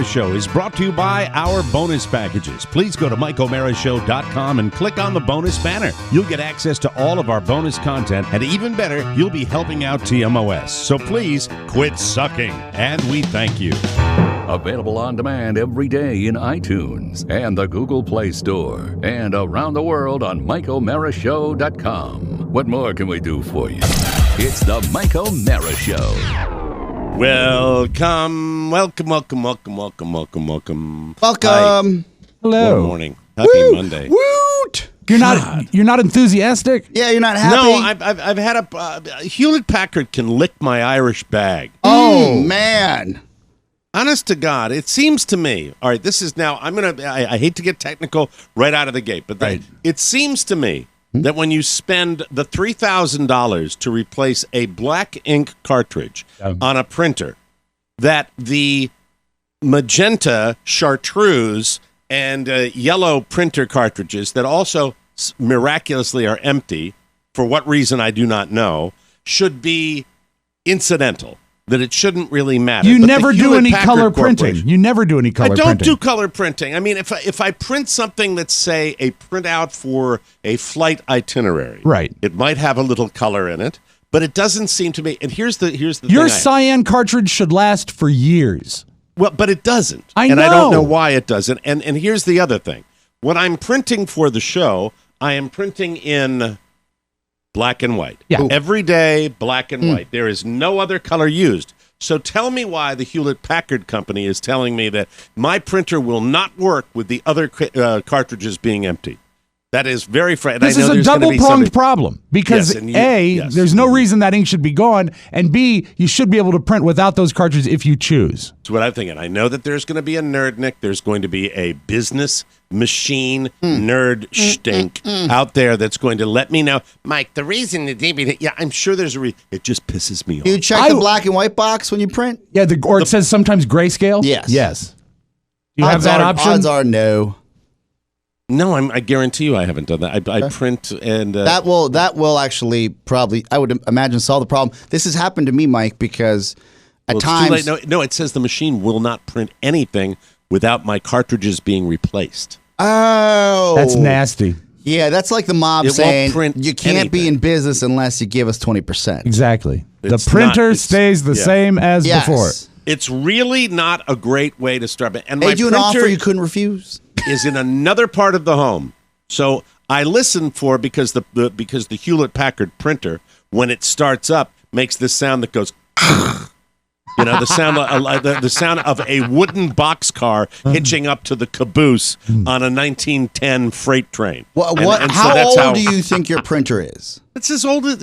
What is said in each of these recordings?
O'Mara Show is brought to you by our bonus packages. Please go to MikeO'MaraShow.com and click on the bonus banner. You'll get access to all of our bonus content, and even better, you'll be helping out TMOS. So please quit sucking, and we thank you. Available on demand every day in iTunes and the Google Play Store, and around the world on MikeO'MaraShow.com. What more can we do for you? It's the Mike O'Mara Show. Welcome. Hi. Hello. Good morning. Happy Monday. Woot! You're not enthusiastic? Yeah, you're not happy? No, I've had Hewlett Packard can lick my Irish bag. Oh, man. Honest to God, it seems to me. All right, this is now. I hate to get technical right out of the gate, but it seems to me that when you spend the $3,000 to replace a black ink cartridge on a printer, that the magenta chartreuse and yellow printer cartridges that also miraculously are empty, for what reason I do not know, should be incidental. That it shouldn't really matter. You never do any color printing. You never do any color printing. I don't do color printing. I mean, if I print something that's, say, a printout for a flight itinerary, right, it might have a little color in it, but it doesn't seem to me. And here's the your cyan cartridge should last for years. Well, but it doesn't. I know. And I don't know why it doesn't. And here's the other thing. When I'm printing for the show, I am printing in black and white. Yeah. Every day, black and white. There is no other color used. So tell me why the Hewlett Packard Company is telling me that my printer will not work with the other cartridges being empty. That is very frustrating. This is a double-pronged problem because, yes, there's no reason that ink should be gone, and B, you should be able to print without those cartridges if you choose. That's what I'm thinking. I know that there's going to be a nerdnik. There's going to be a business machine nerd stink out there that's going to let me know, Mike, the reason the DVD... Yeah, I'm sure there's a reason. It just pisses me off. You check the black and white box when you print? Yeah, it says sometimes grayscale? Yes. Yes. You have that option? Odds are no. No, I guarantee you I haven't done that. I print and... That will actually probably, I would imagine, solve the problem. This has happened to me, Mike, because at times... It's too late. No, it says the machine will not print anything without my cartridges being replaced. Oh. That's nasty. Yeah, that's like the mob saying you can't be in business unless you give us 20%. Exactly. The printer stays the same as before. It's really not a great way to start. And they do an offer you couldn't refuse. Is in another part of the home. So I listen for because the Hewlett Packard printer, when it starts up, makes this sound that goes, you know, the sound of a wooden boxcar hitching up to the caboose on a 1910 freight train. How old do you think your printer is? It's as old as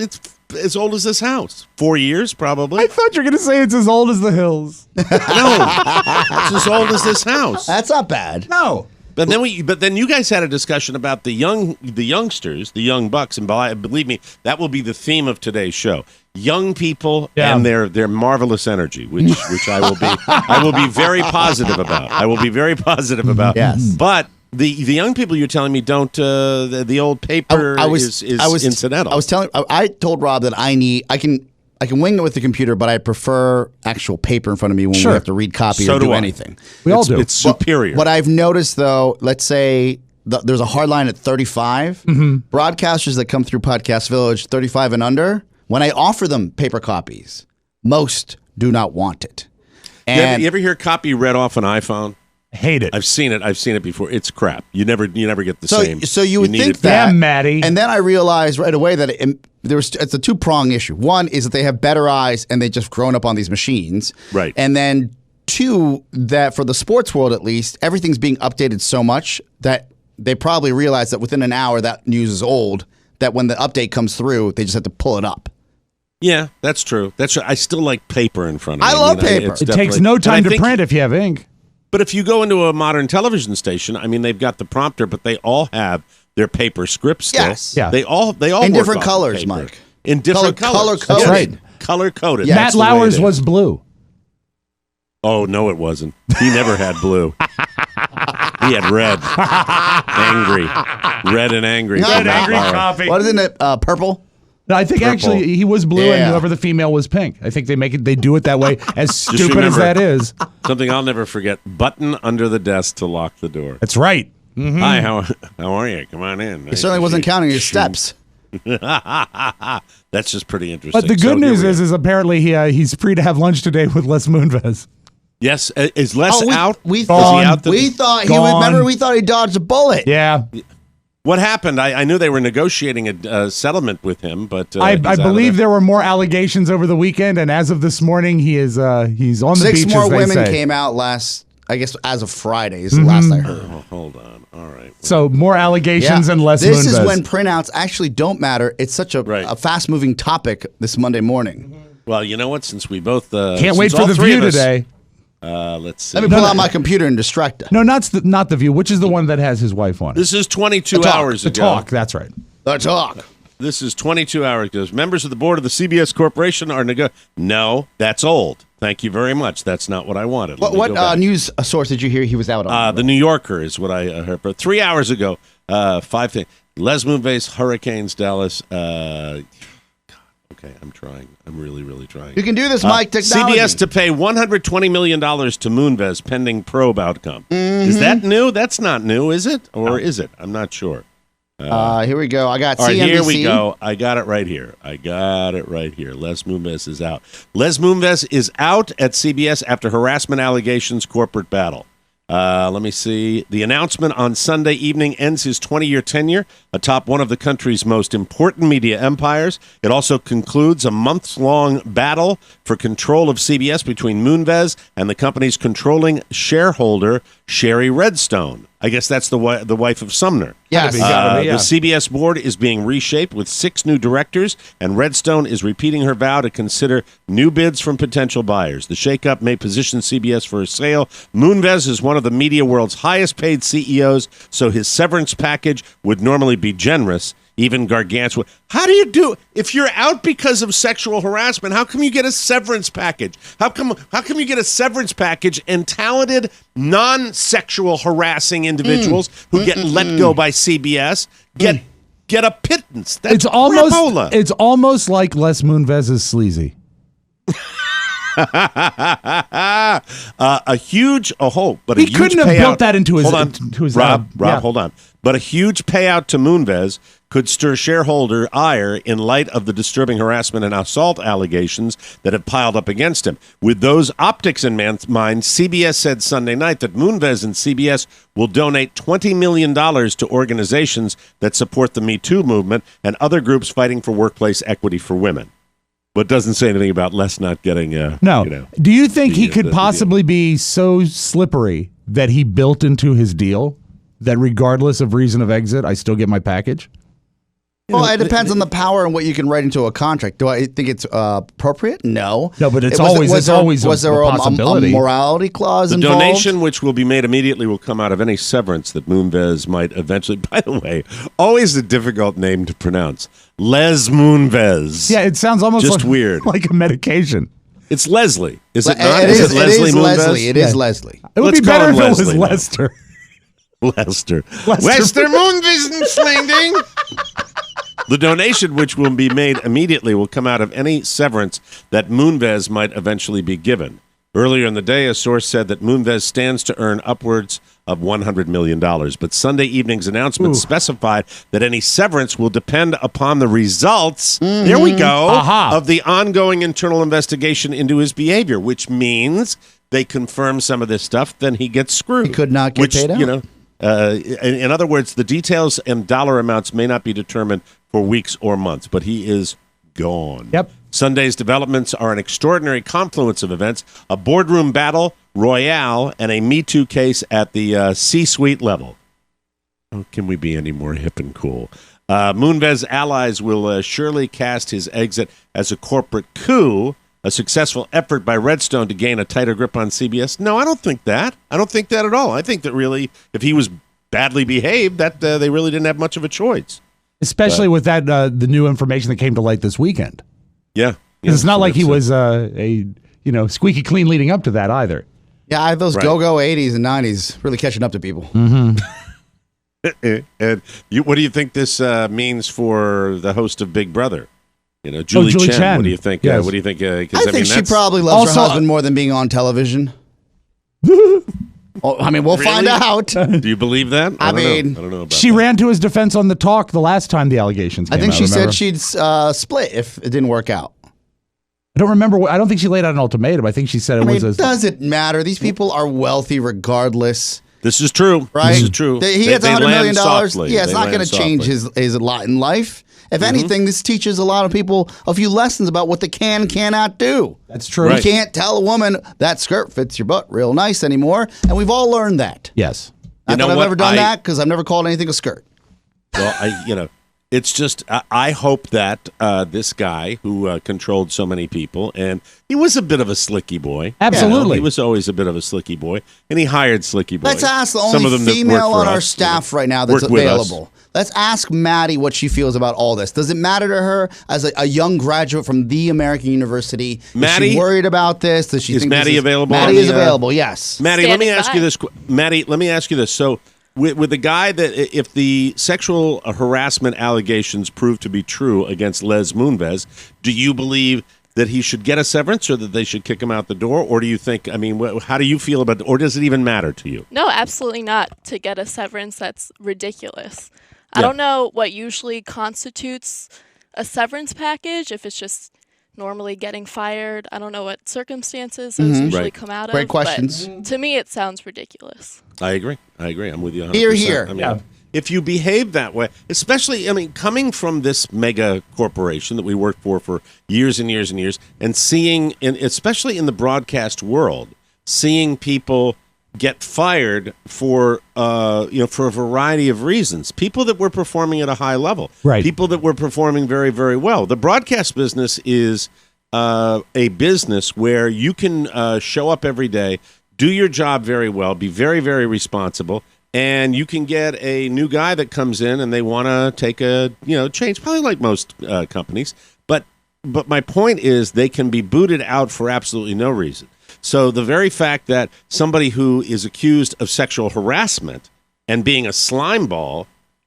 this house. 4 years, probably. I thought you were going to say it's as old as the hills. No, it's as old as this house. That's not bad. No. But then you guys had a discussion about the youngsters, the young bucks, and believe me, that will be the theme of today's show. Young people and their marvelous energy, which I will be very positive about. I will be very positive about. Yes. But the young people you're telling me don't. The old paper is incidental. I told Rob that I can wing it with the computer, but I prefer actual paper in front of me when we have to read copy or do anything. We all do. It's superior. What I've noticed, though, let's say there's a hard line at 35. Broadcasters that come through Podcast Village, 35 and under, when I offer them paper copies, most do not want it. And you ever hear copy read off an iPhone? Hate it. I've seen it before. It's crap. You never get the same. So you would think that. Damn, Maddie. And then I realized right away that it's a two-prong issue. One is that they have better eyes and they've just grown up on these machines. Right. And then two, that for the sports world at least, everything's being updated so much that they probably realize that within an hour that news is old, that when the update comes through, they just have to pull it up. Yeah, that's true. That's true. I still like paper in front of me. I love paper. It takes no time to print if you have ink. But if you go into a modern television station, I mean, they've got the prompter, but they all have their paper scripts still. Yes. Yeah. They all in work different off colors, paper. Mike. In different colors. Color coded. Yes. Color coded. Yeah, Matt Lauer's was blue. Oh, no, it wasn't. He never had blue. He had red. Angry. Red and angry. Red angry coffee. What isn't it? Purple? No, I think Purple. actually he was blue, and whoever the female was pink. I think they do it that way. As stupid as that is, something I'll never forget: button under the desk to lock the door. that's right. Hi, how are you? Come on in. He certainly wasn't counting his steps. That's just pretty interesting. But the good news is apparently he's free to have lunch today with Les Moonves. Yes, is Les out? We Is thought he out we thought he would. Remember, we thought he dodged a bullet. Yeah. What happened? I knew they were negotiating a settlement with him, but I believe there were more allegations over the weekend, and as of this morning, he's on the beach. 6 more as they women say. came out last. I guess as of Friday is the last I heard. Oh, hold on. All right. So more allegations and less This Moonves. is when printouts actually don't matter. It's such a fast-moving topic this Monday morning. Well, you know what? Since we both can't wait for the View today. Let's see. Let me pull out my computer and distract it. No, not the View. Which is the one that has his wife on it? This is 22 hours The ago. Talk. That's right. The Talk. This is 22 hours ago. Members of the board of the CBS Corporation are No, that's old. Thank you very much. That's not what I wanted. What news source did you hear he was out on? The New Yorker is what I heard. But 3 hours ago, 5 things. Les Moonves, Hurricanes, Dallas. God, okay, I'm trying. I'm really, really trying. You can do this, Mike. Technology. CBS to pay $120 million to Moonves pending probe outcome. Is that new? That's not new, is it? Or is it? I'm not sure. Here we go. I got all right, CNBC. here we go. I got it right here. Les Moonves is out. Les Moonves is out at CBS after harassment allegations, corporate battle. Let me see. The announcement on Sunday evening ends his 20-year tenure atop one of the country's most important media empires. It also concludes a months-long battle for control of CBS between Moonves and the company's controlling shareholder, Sherry Redstone. I guess that's the wife of Sumner. Yes. The CBS board is being reshaped with 6 new directors, and Redstone is repeating her vow to consider new bids from potential buyers. The shakeup may position CBS for a sale. Moonves is one of the media world's highest-paid CEOs, so his severance package would normally be generous, even gargantuan. How do you do if you're out because of sexual harassment? How come you get a severance package? How come you get a severance package and talented non-sexual harassing individuals who get let go by CBS get a pittance? That's it's almost like Les Moonves is sleazy. A huge he couldn't have built that into his. Rob, hold on. But a huge payout to Moonves could stir shareholder ire in light of the disturbing harassment and assault allegations that have piled up against him. With those optics in mind, CBS said Sunday night that Moonves and CBS will donate $20 million to organizations that support the Me Too movement and other groups fighting for workplace equity for women. But doesn't say anything about Les not getting no. Do you think he could possibly be so slippery that he built into his deal that regardless of reason of exit, I still get my package? Well, it depends on the power and what you can write into a contract. Do I think it's appropriate? No. No, but was there a possibility. A morality clause involved? The donation, which will be made immediately, will come out of any severance that Moonves might eventually... By the way, always a difficult name to pronounce. Les Moonves. Yeah, it sounds almost just weird. Like a medication. It's Leslie. Is it not? It is Leslie Moonves? Leslie. It is Leslie. It would be better if it was Lester. Lester Moonves Flinding. The donation, which will be made immediately, will come out of any severance that Moonves might eventually be given. Earlier in the day, a source said that Moonves stands to earn upwards of $100 million. But Sunday evening's announcement specified that any severance will depend upon the results, there we go, of the ongoing internal investigation into his behavior, which means they confirm some of this stuff, then he gets screwed. He could not get paid out. You know, in other words, the details and dollar amounts may not be determined for weeks or months, but he is gone. Yep. Sunday's developments are an extraordinary confluence of events, a boardroom battle royale, and a Me Too case at the C-suite level. Oh, can we be any more hip and cool? Moonves' allies will surely cast his exit as a corporate coup, a successful effort by Redstone to gain a tighter grip on CBS. No, I don't think that. I don't think that at all. I think that really, if he was badly behaved, that they really didn't have much of a choice. Especially with that the new information that came to light this weekend. Yeah. It's not like he was squeaky clean leading up to that either. Yeah, those go-go 80s and 90s really catching up to people. Mm-hmm. And what do you think this means for the host of Big Brother? Julie Julie Chen. Chen. What do you think? Yes. What do you think? I think she probably loves her husband more than being on television. We'll find out. Do you believe that? I don't know about she that. ran to his defense on the talk the last time the allegations came I think out, she remember? said she'd split if it didn't work out. I don't remember. I don't think she laid out an ultimatum. I think she said It doesn't matter. These people are wealthy regardless. This is true. Right? This is true. He has $100 million. Yeah, it's not going to change softly. his lot in life. If anything, this teaches a lot of people a few lessons about what they cannot do. That's true. Right. You can't tell a woman that skirt fits your butt real nice anymore, and we've all learned that. Yes. Not that I've ever done that because I've never called anything a skirt. Well, it's just I hope that this guy who controlled so many people, and he was a bit of a slicky boy. Absolutely. He was always a bit of a slicky boy, and he hired slicky boys. Let's ask the Some only of them female that work on for our us, staff right now that's work with us. available. Let's ask Maddie what she feels about all this. Does it matter to her as a young graduate from the American University? Maddie, is she worried about this? Does she is think Maddie available? Maddie is available. Yes. Maddie, let me Standing ask by. you this. Maddie, let me ask you this. So, with the guy that, if the sexual harassment allegations prove to be true against Les Moonves, do you believe that he should get a severance, or that they should kick him out the door, or do you think? I mean, how do you feel about? Or does it even matter to you? No, absolutely not. To get a severance, that's ridiculous. I don't know what usually constitutes a severance package, if it's just normally getting fired. I don't know what circumstances those usually come out of. Great questions. But to me, it sounds ridiculous. I agree. I'm with you 100%. Here. I mean, if you behave that way, especially, coming from this mega corporation that we worked for years and years and years, and seeing, especially in the broadcast world, seeing people get fired for for a variety of reasons. People that were performing at a high level, right? People that were performing very, very well. The broadcast business is a business where you can show up every day, do your job very well, be very, very responsible, and you can get a new guy that comes in and they want to take a change, probably like most companies. But my point is, they can be booted out for absolutely no reason. So the very fact that somebody who is accused of sexual harassment and being a slime ball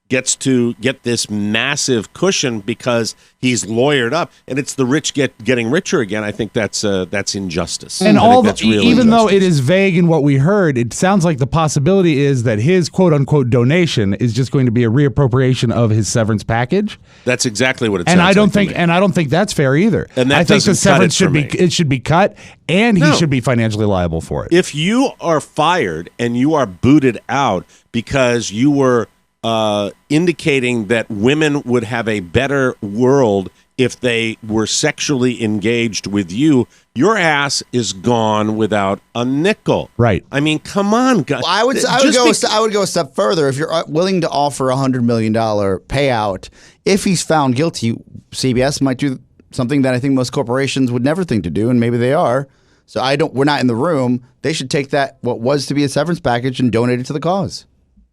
gets to get this massive cushion because he's lawyered up, and it's the rich getting richer again, I think that's injustice. And even though it is vague in what we heard, it sounds like the possibility is that his quote unquote donation is just going to be a reappropriation of his severance package. That's exactly what it sounds and I don't like think, and I don't think that's fair either. And that I think the doesn't cut severance it should be cut, and he should be financially liable for it. If you are fired and you are booted out because you were indicating that women would have a better world if they were sexually engaged with you, your ass is gone without a nickel. Right. I mean, come on, guys. Well, I would go a step further. If you're willing to offer a $100 million payout, if he's found guilty, CBS might do something that I think most corporations would never think to do, and maybe they are. So we're not in the room. They should take that, what was to be a severance package, and donate it to the cause.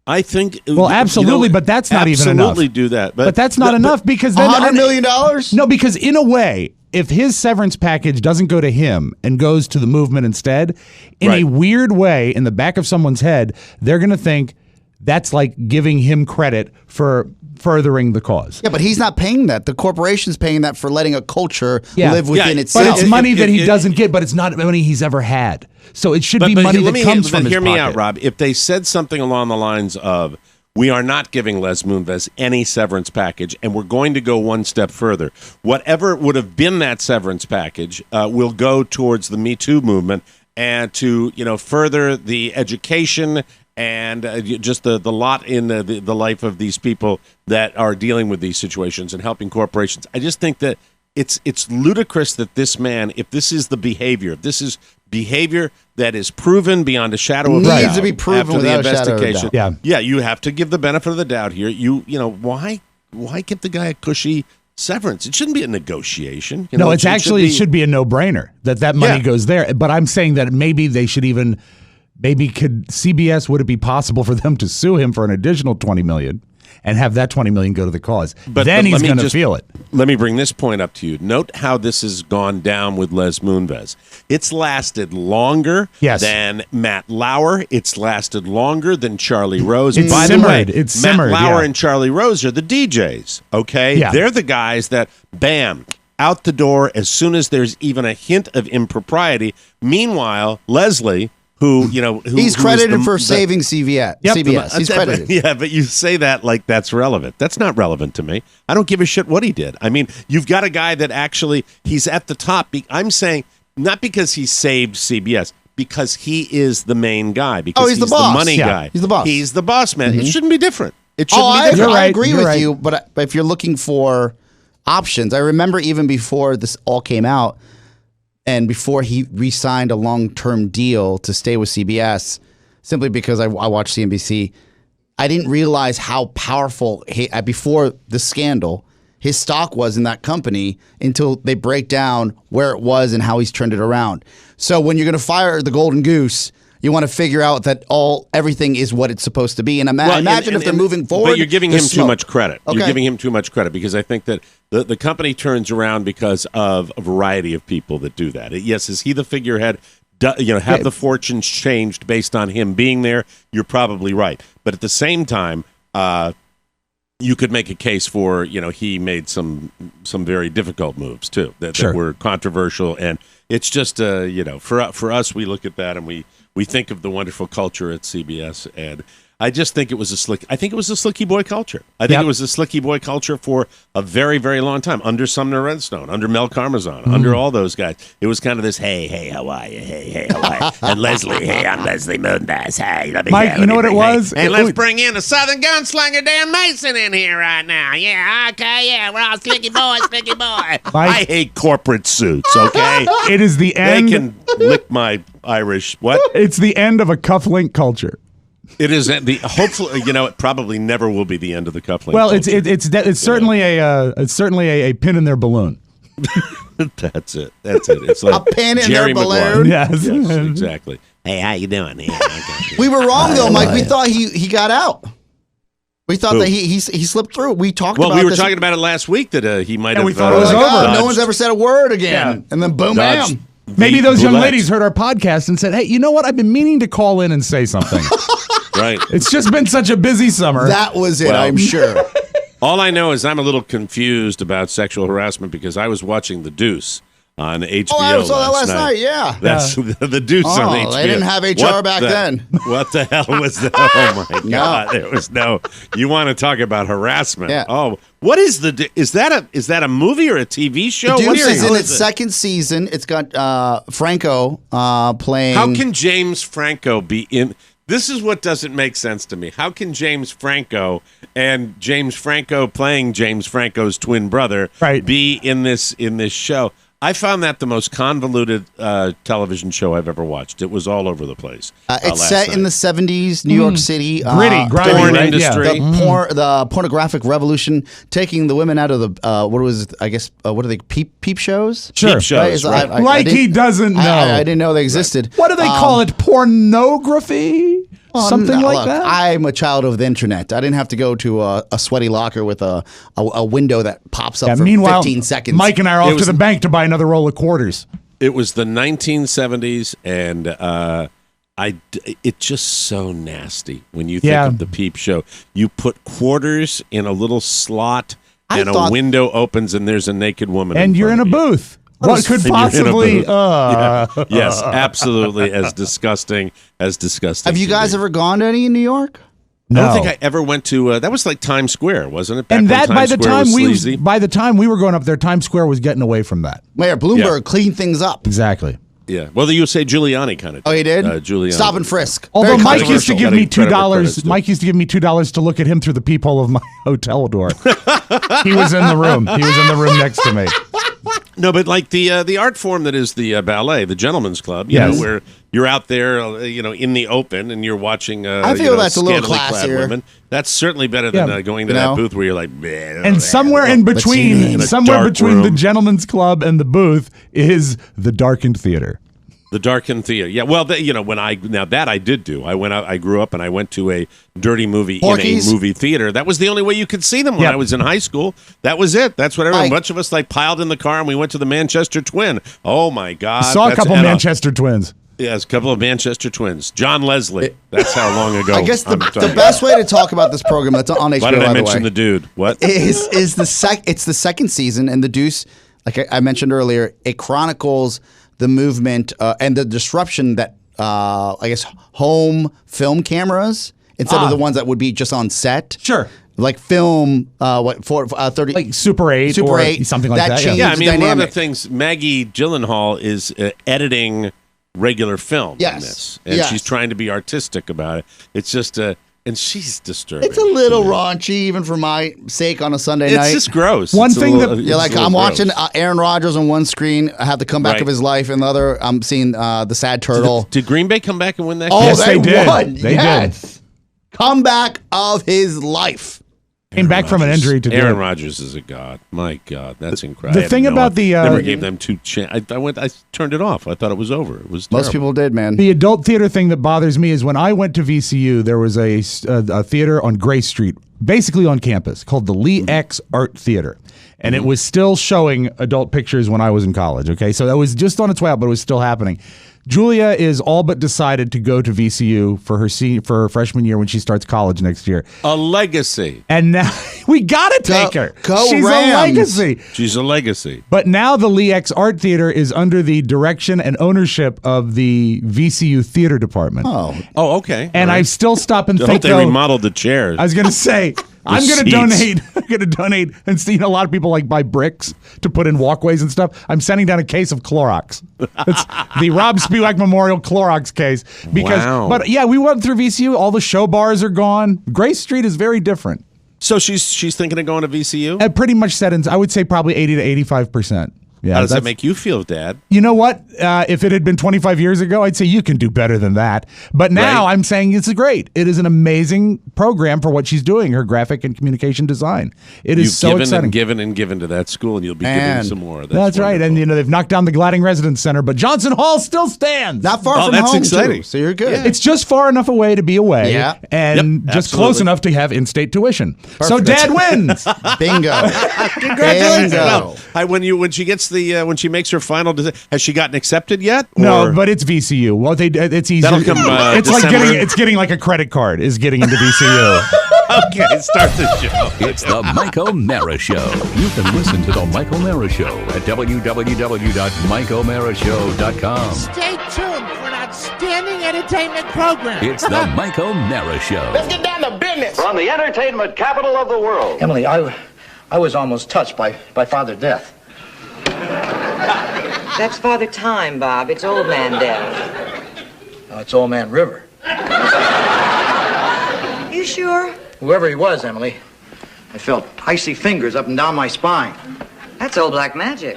I think. Well, absolutely, but that's not even enough. Absolutely do that. But that's not enough, because then $100 million? No, because in a way, if his severance package doesn't go to him and goes to the movement instead, in a weird way, in the back of someone's head, they're going to think that's like giving him credit for furthering the cause. Yeah, but he's not paying that. The corporation's paying that for letting a culture live within itself. But it's money that he doesn't get, but it's not money he's ever had. So it should be money that comes from his pocket. Hear me out, Rob. If they said something along the lines of, we are not giving Les Moonves any severance package, and we're going to go one step further. Whatever would have been that severance package will go towards the Me Too movement and to further the education and just the lot in the life of these people that are dealing with these situations and helping corporations. I just think that it's ludicrous that this man, if this is the behavior, if this is behavior that is proven beyond a shadow of a doubt, needs to be proven after the without a shadow of a investigation. doubt. Yeah, you have to give the benefit of the doubt here. Why give the guy a cushy severance? It shouldn't be a negotiation. No, it should be a no-brainer that money goes there. But I'm saying that maybe they should even. Maybe would it be possible for them to sue him for an additional $20 million and have that $20 million go to the cause? But then he's going to feel it. Let me bring this point up to you. Note how this has gone down with Les Moonves. It's lasted longer than Matt Lauer. It's lasted longer than Charlie Rose. By the way, Matt Lauer and Charlie Rose are the DJs, okay? Yeah. They're the guys that, bam, out the door as soon as there's even a hint of impropriety. Meanwhile, Leslie, he's credited for saving CBS. Yep. CBS. He's credited. Yeah, but you say that like that's relevant. That's not relevant to me. I don't give a shit what he did. I mean, you've got a guy that actually he's at the top. I'm saying not because he saved CBS, because he is the main guy. Because he's the boss. The money guy. He's the boss. He's the boss man. It shouldn't be different. It shouldn't be different. I agree with you, but if you're looking for options, I remember even before this all came out, and before he re-signed a long-term deal to stay with CBS, simply because I watched CNBC, I didn't realize how powerful before the scandal his stock was in that company until they break down where it was and how he's turned it around. So when you're going to fire the golden goose, you want to figure out that everything is what it's supposed to be. And imagine if they're moving forward. But you're giving him too much credit. Okay. You're giving him too much credit because I think that the company turns around because of a variety of people that do that. Yes, is he the figurehead? Have the fortunes changed based on him being there? You're probably right. But at the same time, you could make a case for, he made some very difficult moves too that were controversial, and it's just for us, we look at that and we think of the wonderful culture at CBS, and I just think it was a slicky boy culture. I think it was a slicky boy culture for a very, very long time, under Sumner Redstone, under Mel Karmazin, under all those guys. It was kind of this, hey, how are you? Hey, how are you? And Leslie, hey, I'm Leslie Moonves. Hey, let me Mike, you know what it was? And let's bring in a Southern gunslinger, Dan Mason, in here right now. Yeah, okay, yeah, we're all slicky boy. I hate corporate suits, okay? It is the end. They can lick my Irish, what? It's the end of a cufflink culture. It is hopefully, it probably never will be the end of the cufflink. Well, it's certainly a pin in their balloon. That's it. It's like a pin in Jerry their Maguire. balloon. Yes, exactly. Hey, how you doing? We were wrong though, Mike. We thought he got out. We thought that he slipped through. We talked about we were talking about it last week that he might have. We thought it was over. No one's ever said a word again, and then boom, bam. Maybe those young ladies heard our podcast and said, "Hey, you know what? I've been meaning to call in and say something." Right. It's just been such a busy summer. That was it, I'm sure. All I know is I'm a little confused about sexual harassment because I was watching The Deuce on HBO. Oh, I saw that last night. Yeah. That's The Deuce on HBO. They didn't have HR back then. What the hell was that? Oh, my God. There was you want to talk about harassment. Yeah. Oh, what is is that a movie or a TV show? The Deuce is in its second season. It's got Franco playing. How can James Franco be in? This is what doesn't make sense to me. How can James Franco and James Franco playing James Franco's twin brother be in this show? I found that the most convoluted television show I've ever watched. It was all over the place. It's set in the 70s, New York City. Gritty, grimy, porn industry. Yeah. The pornographic revolution, taking the women out of the, what are they, peep shows? Sure. Peep shows, right. He doesn't know. I didn't know they existed. What do they call it? Pornography? Something like that? I'm a child of the internet. I didn't have to go to a sweaty locker with a window that pops up for 15 seconds. Mike and I are off to the bank to buy another roll of quarters. It was the 1970s, and it's just so nasty when you think of the Peep Show. You put quarters in a little slot, and a window opens, and there's a naked woman. And you're in a booth. What could possibly? Yes, absolutely, as disgusting as disgusting. Have you guys ever gone to any in New York? No. I don't think I ever went to. That was like Times Square, wasn't it? And that by the time we were going up there, Times Square was getting away from that. Mayor Bloomberg cleaned things up. Exactly. Yeah. Well, you say Giuliani kind of. Oh, he did. Giuliani. Stop and frisk. Although Mike used to give me $2. Mike used to give me $2 to look at him through the peephole of my hotel door. He was in the room. He was in the room next to me. No, but like the art form that is the ballet, the gentleman's club, you know, where you're out there, in the open and you're watching. I feel that's a little classier. Women. That's certainly better than going to that booth where you're like. And somewhere in between, the gentleman's club and the booth is the darkened theater. The darkened theater. Yeah, well, I did do. I grew up and I went to a dirty movie in a movie theater. That was the only way you could see them when I was in high school. That was it. That's what everyone. A bunch of us piled in the car and we went to the Manchester Twin. Oh my God! Saw a couple Manchester Twins. Yes, a couple of Manchester Twins. John Leslie. That's how long ago. I guess the best way to talk about this program that's on HBO. Why did I mention the dude? What is it's the second season, and the Deuce like I mentioned earlier, it chronicles the movement and the disruption that I guess home film cameras instead of the ones that would be just on set. Sure. Like film, 30, like Super 8 Super or 8, something like that. changed Yeah, I mean, the one dynamic. of the things, Maggie Gyllenhaal is editing regular film in Yes. this. And Yes. she's trying to be artistic about it. It's just, and she's disturbing. It's a little raunchy, even for my sake, on a Sunday night. It's just gross. One It's a thing little- that- it's You're a like, little I'm gross. watching Aaron Rodgers on one screen. I have the comeback Right. of his life, and the other, I'm seeing the sad turtle. Did Green Bay come back and win that Oh, game? Yes, they did. won. They yes. Comeback of his life. Came back from an injury to do Aaron it. Rodgers is a god. My God, that's incredible. The thing about the, never gave them two chances. I turned it off. I thought it was over. It was Most terrible. people did, man. The adult theater thing that bothers me is when I went to VCU, there was a theater on Gray Street, basically on campus, called the Lee X Art Theater. And it was still showing adult pictures when I was in college, okay? So that was just on its way out, but it was still happening. Julia is all but decided to go to VCU for her freshman year when she starts college next year. A legacy. And now we got to take her. Go She's Rams. a legacy. She's a legacy. But now the Lee X Art Theater is under the direction and ownership of the VCU Theater Department. Oh, Oh, okay. And All I right. still stop and I think, hope they though, remodeled the chairs. I was going to say, I'm going to seats. donate. I'm going to donate. And seeing a lot of people like buy bricks to put in walkways and stuff. I'm sending down a case of Clorox. It's the Rob Spiewak Memorial Clorox case. Because, Wow. But yeah, we went through VCU. All the show bars are gone. Grace Street is very different. So she's thinking of going to VCU? Pretty much set in, I would say probably 80 to 85%. Yeah, How does that that's- make you feel, Dad? You know what? If it had been 25 years ago, I'd say you can do better than that. But now Right. I'm saying it's great. It is an amazing program for what she's doing, her graphic and communication design. It is You've so given exciting. and given and given to that school, and you'll be giving And some more. That's right. And, wonderful. they've knocked down the Gladding Residence Center, but Johnson Hall still stands. not far Oh, from that's home, exciting. too, so you're good. It's just far enough away to be away Yeah. and Yep, just close absolutely. enough to have in-state tuition. So Perfect. Dad wins. Bingo. Congratulations. Bingo. No, when she gets when she makes her final decision, has she gotten accepted yet? No, Or- but it's VCU. Well, it's easy. That'll come, it's like December. getting like a credit card is getting into VCU. okay, start the show. It's the Mike O'Mara Show. You can listen to the Mike O'Mara Show at www.mikeomarashow.com. Stay tuned for an outstanding entertainment program. It's the Mike O'Mara Show. Get down to business. From the entertainment capital of the world. Emily, I was almost touched by Father Death. That's Father Time, Bob. It's Old Man Death. No, it's Old Man River. You sure? Whoever he was, Emily, I felt icy fingers up and down my spine. That's old black magic.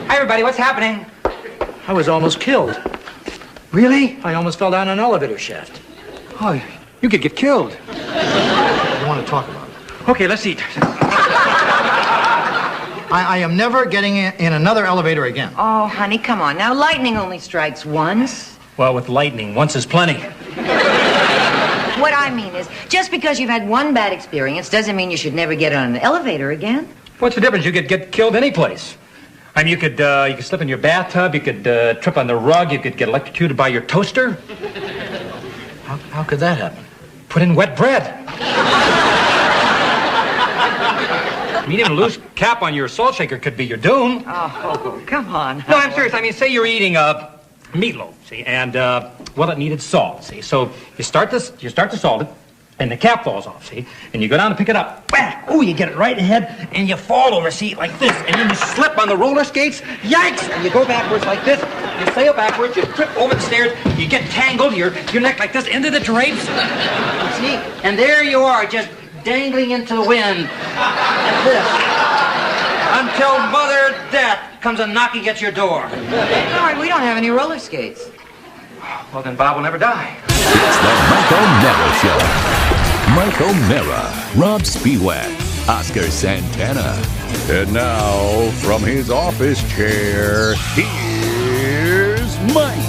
Hi, everybody. What's happening? I was almost killed. Really? I almost fell down an elevator shaft. Oh, you could get killed. I don't want to talk about it. Okay, let's eat. I am never getting in another elevator again. Oh, honey, come on. Now, lightning only strikes once. Well, with lightning, once is plenty. What I mean is, just because you've had one bad experience doesn't mean you should never get on an elevator again. What's the difference? You could get killed any place. I mean, you could slip in your bathtub, you could trip on the rug, you could get electrocuted by your toaster. How could that happen? Put in wet bread. I mean, even a loose cap on your salt shaker could be your doom. Oh, come on. No, I'm serious. I mean, say you're eating meatloaf, see, and well, it needed salt, see. So you start to salt it, and the cap falls off, see, and you go down to pick it up. Whack! Oh, you get it right ahead, and you fall over, see, like this, and then you slip on the roller skates. Yikes! And you go backwards like this. You sail backwards. You trip over the stairs. You get tangled. Your neck like this into the drapes. See, and there you are, just dangling into the wind like this, until Mother Death comes a knocking at your door. Sorry, we don't have any roller skates. Well, then Bob will never die. It's the Mike O'Mara Show. Mike O'Mara, Rob Spiewak, Oscar Santana. And now, from his office chair, here's Mike.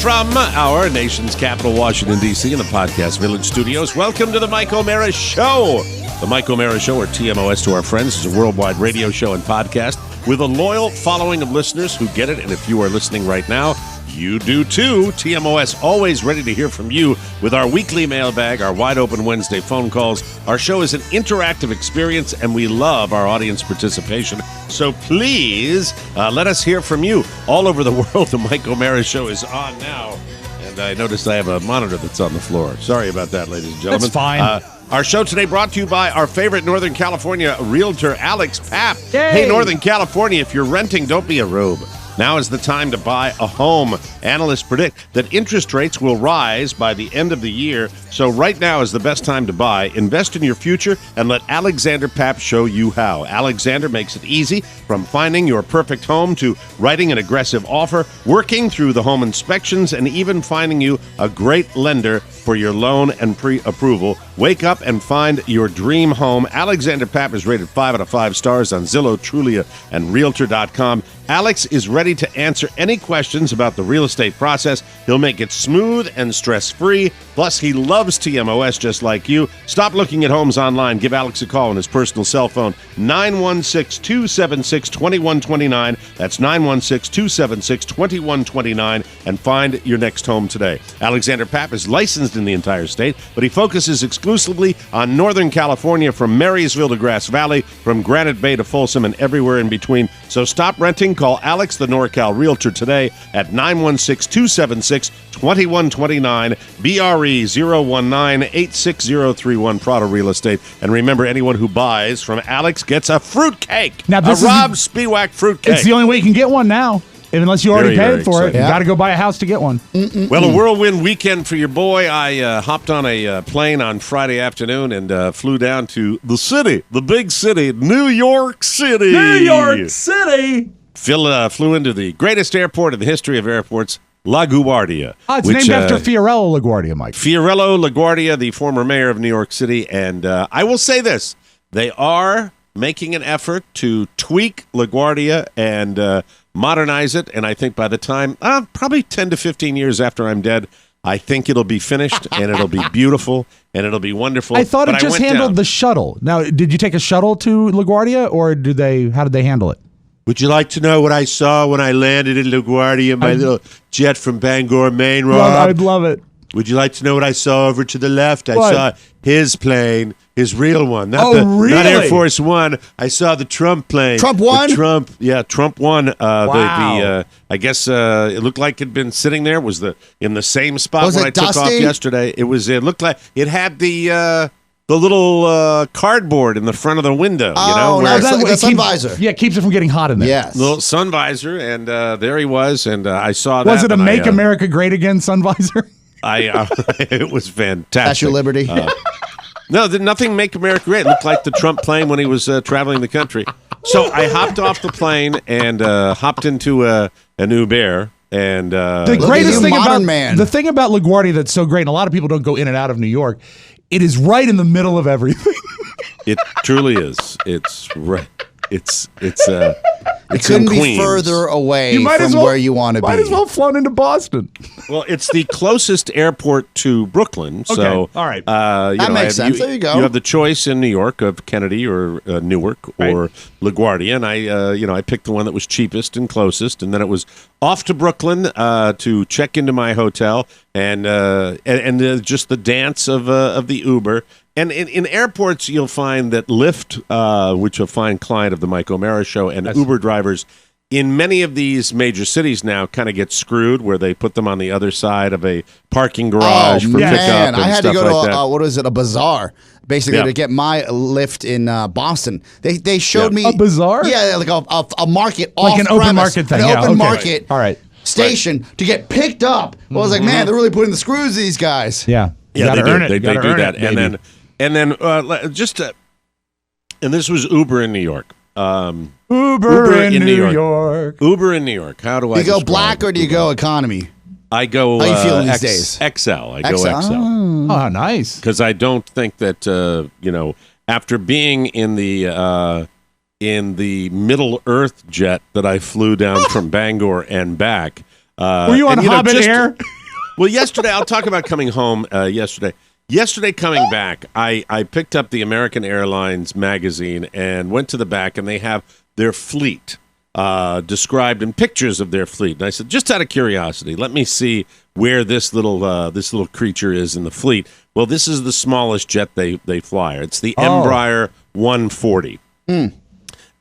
From our nation's capital, Washington, D.C., in the Podcast Village studios, welcome to the Mike O'Mara Show. The Mike O'Mara Show, or TMOS to our friends, is a worldwide radio show and podcast with a loyal following of listeners who get it. And if you are listening right now, you do too. TMOS always ready to hear from you with our weekly mailbag, our wide open Wednesday phone calls. Our show is an interactive experience, and we love our audience participation. So please let us hear from you all over the world. The Mike O'Mara Show is on now. And I noticed I have a monitor that's on the floor. Sorry about that, ladies and gentlemen. That's fine. Our show today brought to you by our favorite Northern California realtor, Alex Papp. Yay! Hey, Northern California, if you're renting, don't be a rube. Now is the time to buy a home. Analysts predict that interest rates will rise by the end of the year. So right now is the best time to buy. Invest in your future and let Alexander Papp show you how. Alexander makes it easy, from finding your perfect home to writing an aggressive offer, working through the home inspections, and even finding you a great lender for your loan and pre-approval. Wake up and find your dream home. Alexander Papp is rated 5 out of 5 stars on Zillow, Trulia, and Realtor.com. Alex is ready to answer any questions about the real estate process. He'll make it smooth and stress-free. Plus, he loves TMOS just like you. Stop looking at homes online. Give Alex a call on his personal cell phone, 916-276-2129. That's 916-276-2129, and find your next home today. Alexander Papp is licensed in the entire state, but he focuses exclusively on Northern California, from Marysville to Grass Valley, from Granite Bay to Folsom, and everywhere in between. So stop renting. Call Alex, the NorCal Realtor, today at 916-276-2129, BRE 019-86031, Prado Real Estate. And remember, anyone who buys from Alex gets a fruitcake. Now, this a is Rob Spiewak fruitcake. It's the only way you can get one now. Unless you already Very, paid for it. exciting. You got to go buy a house to get one. Well, a whirlwind weekend for your boy. I hopped on a plane on Friday afternoon and flew down to the city, the big city, New York City. New York City! Phil flew into the greatest airport in the history of airports, LaGuardia. Oh, it's named after Fiorello LaGuardia, Mike. Fiorello LaGuardia, the former mayor of New York City. And I will say this, they are making an effort to tweak LaGuardia and modernize it. And I think by the time, probably 10 to 15 years after I'm dead, I think it'll be finished and it'll be beautiful and it'll be wonderful. I thought it just handled the shuttle. Now, did you take a shuttle to LaGuardia, or how did they handle it? Would you like to know what I saw when I landed in LaGuardia, my little jet from Bangor, Maine, Rob? I'd love it. Would you like to know what I saw over to the left? I saw his plane, his real one. Not really? Not Air Force One. I saw the Trump plane. Trump One? Trump One. Wow. I guess it looked like it'd been sitting there. Was in the same spot Was when it I took off dusty? yesterday. It looked like it had the little cardboard in the front of the window. Oh, where no, the sun visor. Yeah, it keeps it from getting hot in there. Yes. little sun visor, and there he was, and I saw that. Was it a and Make America Great Again sun visor? It was fantastic. Statue of Liberty. No, nothing Make America Great. It looked like the Trump plane when he was traveling the country. So I hopped off the plane and hopped into an Uber. And The Look greatest at you, thing modern about man. the thing about LaGuardia that's so great, and a lot of people don't go in and out of New York, it is right in the middle of everything. it truly is. It's right. It's It in couldn't be Queens. further away You might from as well, where you want to be. Might as well have flown into Boston. Well, it's the closest airport to Brooklyn. So, Okay, all right. That makes sense. There you go. You have the choice in New York of Kennedy or Newark or LaGuardia, and I picked the one that was cheapest and closest, and then it was off to Brooklyn to check into my hotel, and just the dance of the Uber. And in airports, you'll find that Lyft, which is a fine client of the Mike O'Mara Show, and Uber drivers in many of these major cities now kind of get screwed, where they put them on the other side of a parking garage for pickup and I had stuff to go like to that. what is it? A bazaar, basically, Yeah. to get my Lyft in Boston. They showed me A bazaar? Yeah, like a market, Like an open off-premise, market thing. an Yeah, open okay. market. All right. Station to get picked up. Well, I was like, man, they're really putting the screws to these guys. Yeah. You Yeah, gotta they earn do. it. They You gotta do earn that, it, baby. and then and this was Uber in New York. Uber in New York. Uber in New York. How do I Do you go describe black or do you Uber? go economy? I go How you feeling these days? XL. I go XL. XL Oh, nice. because I don't think that after being in the Middle Earth jet that I flew down from Bangor and back. Were you on Hobbit Air? Well, yesterday, I'll talk about coming home yesterday. Yesterday, coming back, I picked up the American Airlines magazine and went to the back, and they have their fleet. described in pictures of their fleet. And I said, just out of curiosity, let me see where this little creature is in the fleet. Well, this is the smallest jet they fly. It's the Embraer 140. And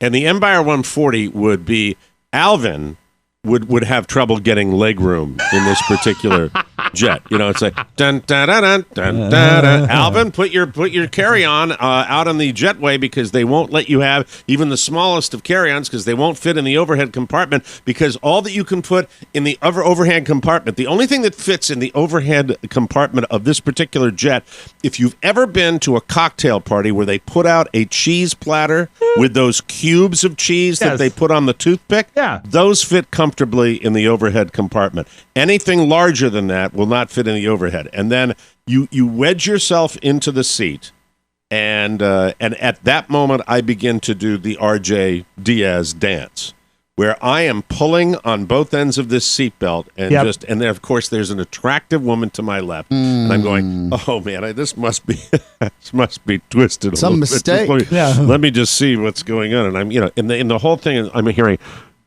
the Embraer 140 would be Alvin would have trouble getting leg room in this particular jet. You know, it's like dun dun dun dun dun dun. Alvin, put your carry-on out on the jetway because they won't let you have even the smallest of carry-ons because they won't fit in the overhead compartment because all that you can put in the overhead compartment, the only thing that fits in the overhead compartment of this particular jet, if you've ever been to a cocktail party where they put out a cheese platter with those cubes of cheese that they put on the toothpick, those fit comfortably in the overhead compartment. Anything larger than that will not fit in the overhead. And then you wedge yourself into the seat, and at that moment I begin to do the RJ Diaz dance, where I am pulling on both ends of this seatbelt, and and then of course there's an attractive woman to my left, and I'm going, oh man, this must be twisted. Some mistake. Let me just see what's going on, and I'm in the whole thing I'm hearing,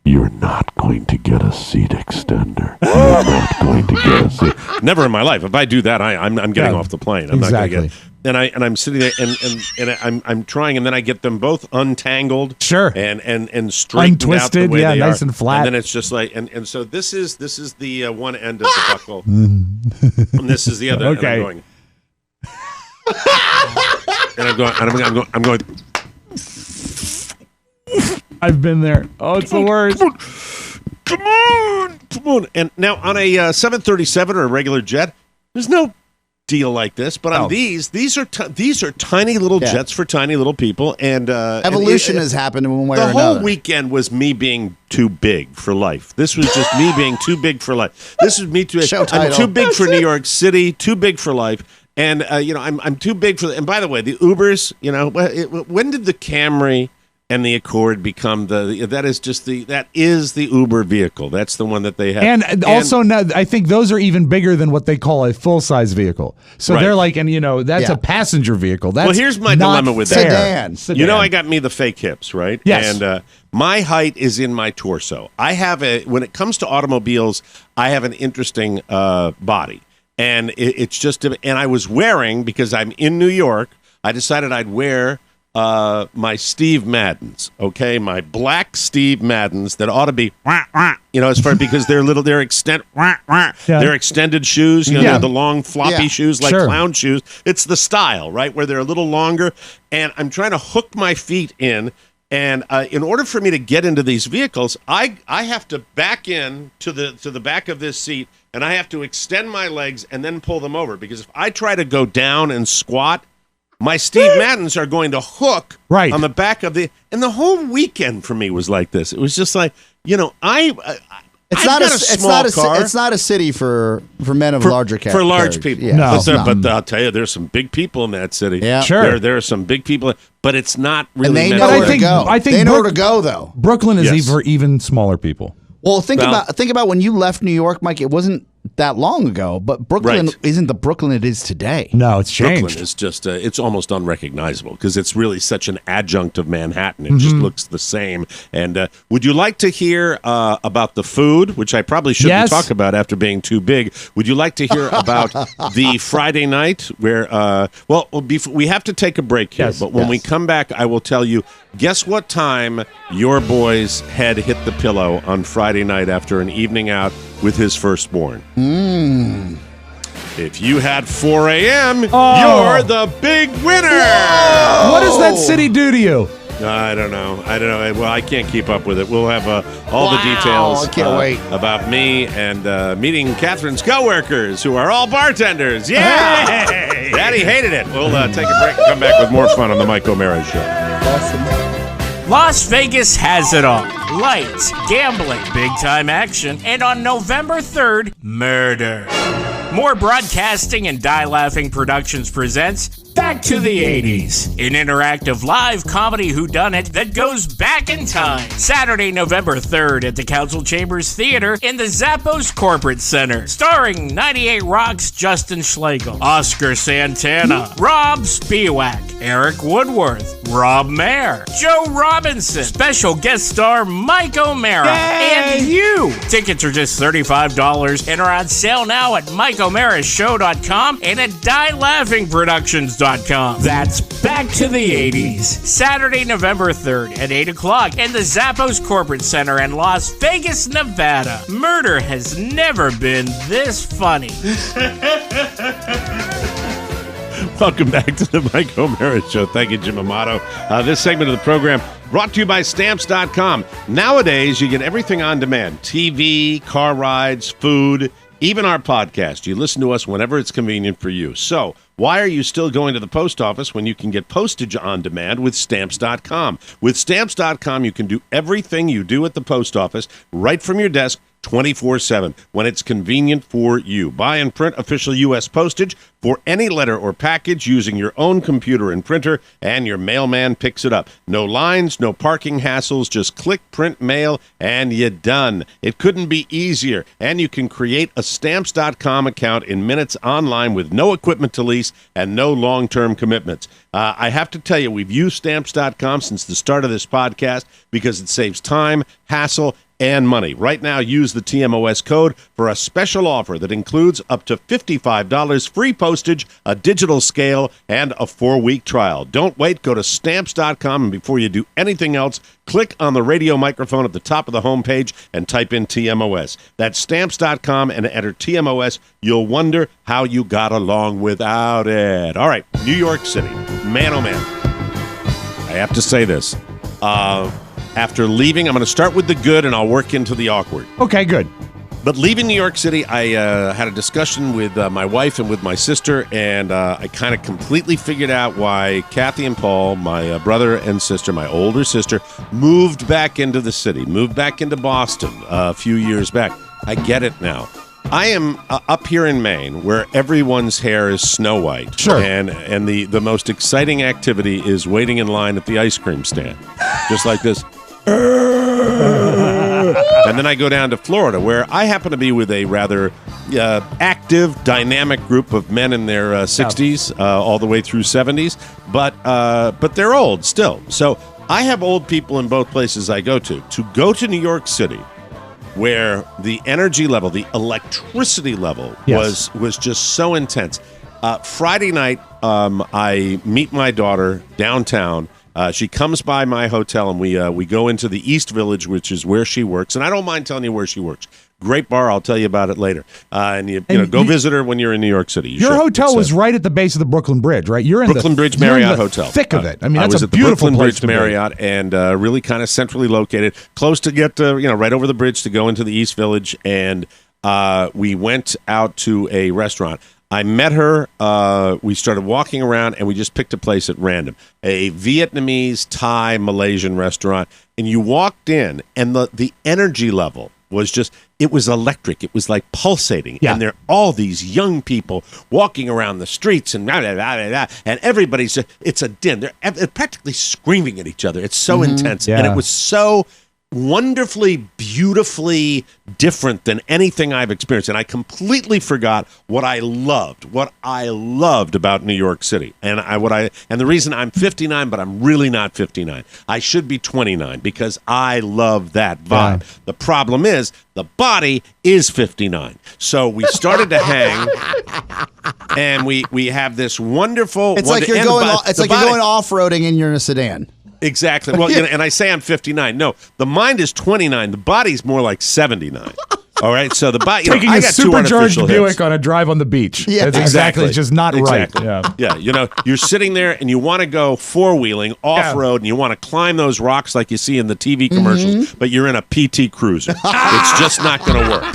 you're not going to get a seat extender. You're not going to get a seat. Never in my life. If I do that, I'm getting off the plane. I'm not going to get. And I'm sitting there and I'm trying, and then I get them both untangled, and straightened untwisted, out the way they nice are. and flat. And then it's just like, and so this is the one end of the buckle, and this is the other. Okay. And I'm going. I've been there. Oh, it's the worst. Come on. And now on a 737 or a regular jet, there's no deal like this. But on these are tiny little jets for tiny little people. And evolution has happened in one way or another. The whole weekend was me being too big for life. This was just me being too big for life. This is me too. I'm too big for New York City. Too big for life. And I'm too big for. And by the way, the Ubers. When did the Camry and the Accord become that is the Uber vehicle. That's the one that they have. And also now, I think those are even bigger than what they call a full-size vehicle. So they're like, that's a passenger vehicle. That's here's my dilemma with that. Sedan. I got me the fake hips, right? Yes. And my height is in my torso. I have when it comes to automobiles, I have an interesting body. And it's just, and I was wearing, because I'm in New York, I decided I'd wear my Steve Maddens, okay, my black Steve Maddens that ought to be, as far because they're extended shoes, they're the long floppy shoes like clown shoes. It's the style, right, where they're a little longer, and I'm trying to hook my feet in, and in order for me to get into these vehicles, I have to back in to the back of this seat, and I have to extend my legs and then pull them over, because if I try to go down and squat, my Steve Maddens are going to hook on the back of and the whole weekend for me was like this. It was just like, it's not a car. It's not a city for men of larger character. For large people. Yeah. But I'll tell you, there's some big people in that city. Yeah. Sure. There are some big people, but it's not really. And they know where to go. I think they know where to go, though. Brooklyn is for even smaller people. Well, think about when you left New York, Mike. It wasn't that long ago, but Brooklyn isn't the Brooklyn it is today. No, it's changed. Brooklyn is just, it's almost unrecognizable because it's really such an adjunct of Manhattan. It just looks the same. And would you like to hear about the food, which I probably shouldn't talk about after being too big? Would you like to hear about the Friday night where, we have to take a break here, but when we come back, I will tell you, guess what time your boy's head hit the pillow on Friday night after an evening out with his firstborn. If you had 4 a.m., you're the big winner. Whoa. What does that city do to you? I don't know. Well, I can't keep up with it. We'll have all the details I can't wait. about me and meeting Catherine's coworkers, who are all bartenders. Yeah! Hey. Daddy hated it. We'll take a break and come back with more fun on the Mike O'Mara Show. Awesome. Las Vegas has it all. Lights, gambling, big-time action, and on November 3rd, murder. More Broadcasting and Die Laughing Productions presents Back to the 80s, an interactive live comedy whodunit that goes back in time. Saturday, November 3rd at the Council Chambers Theater in the Zappos Corporate Center. Starring 98 Rock's Justin Schlegel, Oscar Santana, Rob Spiewak, Eric Woodworth, Rob Mayer, Joe Robinson, special guest star Mike O'Mara, and you. Tickets are just $35 and are on sale now at MikeO'MaraShow.com and at DieLaughingProductions.com. That's Back to the 80s, Saturday, November 3rd at 8 o'clock in the Zappos Corporate Center in Las Vegas, Nevada. Murder has never been this funny. Welcome back to the Mike O'Mara Show. Thank you, Jim Amato. This segment of the program brought to you by Stamps.com. Nowadays, you get everything on demand. TV, car rides, food, even our podcast. You listen to us whenever it's convenient for you. So, why are you still going to the post office when you can get postage on demand with Stamps.com? With Stamps.com, you can do everything you do at the post office right from your desk 24/7 when it's convenient for you. Buy and print official U.S. postage for any letter or package using your own computer and printer, and your mailman picks it up. No lines, no parking hassles, just click, print, mail, and you're done. It couldn't be easier, and you can create a Stamps.com account in minutes online with no equipment to lease and no long-term commitments. I have to tell you, we've used Stamps.com since the start of this podcast because it saves time, hassle, and money. Right now, use the TMOS code for a special offer that includes up to $55 free postage, a digital scale, and a 4-week trial. Don't wait. Go to Stamps.com, and before you do anything else, click on the radio microphone at the top of the homepage and type in TMOS. That's Stamps.com and enter TMOS. You'll wonder how you got along without it. All right, New York City. Man, oh man. I have to say this. After leaving, I'm going to start with the good, and I'll work into the awkward. Okay, good. But leaving New York City, I had a discussion with my wife and with my sister, and I kind of completely figured out why Kathy and Paul, my brother and sister, my older sister, moved back into the city, moved back into Boston a few years back. I get it now. I am up here in Maine, where everyone's hair is snow white. Sure. And the most exciting activity is waiting in line at the ice cream stand. Just like this. And then I go down to Florida, where I happen to be with a rather active, dynamic group of men in their 60s, all the way through 70s. But they're old still. So I have old people in both places I go to. To go to New York City, where the energy level, the electricity level was just so intense. Friday night, I meet my daughter downtown. She comes by my hotel, and we go into the East Village, which is where she works. And I don't mind telling you where she works. Great bar. I'll tell you about it later. And you go visit her when you're in New York City. Your hotel was right at the base of the Brooklyn Bridge, right? You're in Brooklyn Bridge Marriott Hotel. Thick of it. I mean, I that's was a at the beautiful Brooklyn place Bridge to be. Marriott, and really kind of centrally located, close to get right over the bridge to go into the East Village. And we went out to a restaurant. I met her. We started walking around, and we just picked a place at random. A Vietnamese, Thai, Malaysian restaurant. And you walked in, and the energy level was just, it was electric. It was like pulsating. Yeah. And there are all these young people walking around the streets, and blah, blah, blah, blah, blah, and everybody's, it's a din. They're practically screaming at each other. It's so intense. Yeah. And it was so wonderfully, beautifully different than anything I've experienced. And I completely forgot what I loved about New York City. And the reason I'm 59, but I'm really not 59. I should be 29 because I love that vibe. Yeah. The problem is the body is 59. So we started to hang, and we have this wonderful. It's like you're going off-roading and you're in a sedan. Exactly. Well, and I say I'm 59. No, the mind is 29. The body's more like 79. All right. So the body. Taking a supercharged Buick on a drive on the beach. Yeah, that's exactly. It's just not right. Yeah. You're sitting there and you want to go four-wheeling off-road, and you want to climb those rocks like you see in the TV commercials, but you're in a PT Cruiser. It's just not going to work.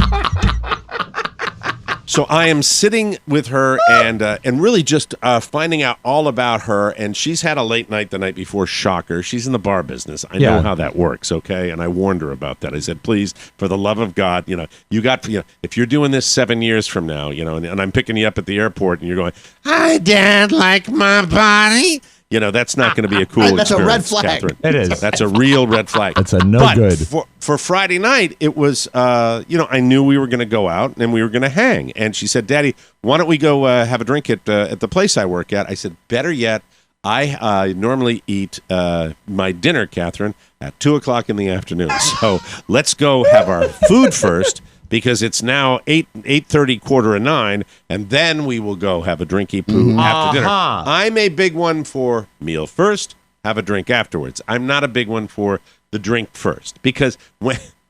So I am sitting with her and really just finding out all about her. And she's had a late night the night before. Shocker. She's in the bar business. I know how that works, okay? And I warned her about that. I said, please, for the love of God, if you're doing this 7 years from now, and I'm picking you up at the airport and you're going, I don't like my body. That's not going to be a cool That's experience, a red flag. Catherine. It is. That's a real red flag. That's a good. For Friday night, it was, I knew we were going to go out and we were going to hang. And she said, Daddy, why don't we go have a drink at the place I work at? I said, better yet, I normally eat my dinner, Catherine, at 2:00 in the afternoon. So let's go have our food first, because it's now 8:30, 8:45, and then we will go have a drinky poo after dinner. I'm a big one for meal first, have a drink afterwards. I'm not a big one for the drink first, because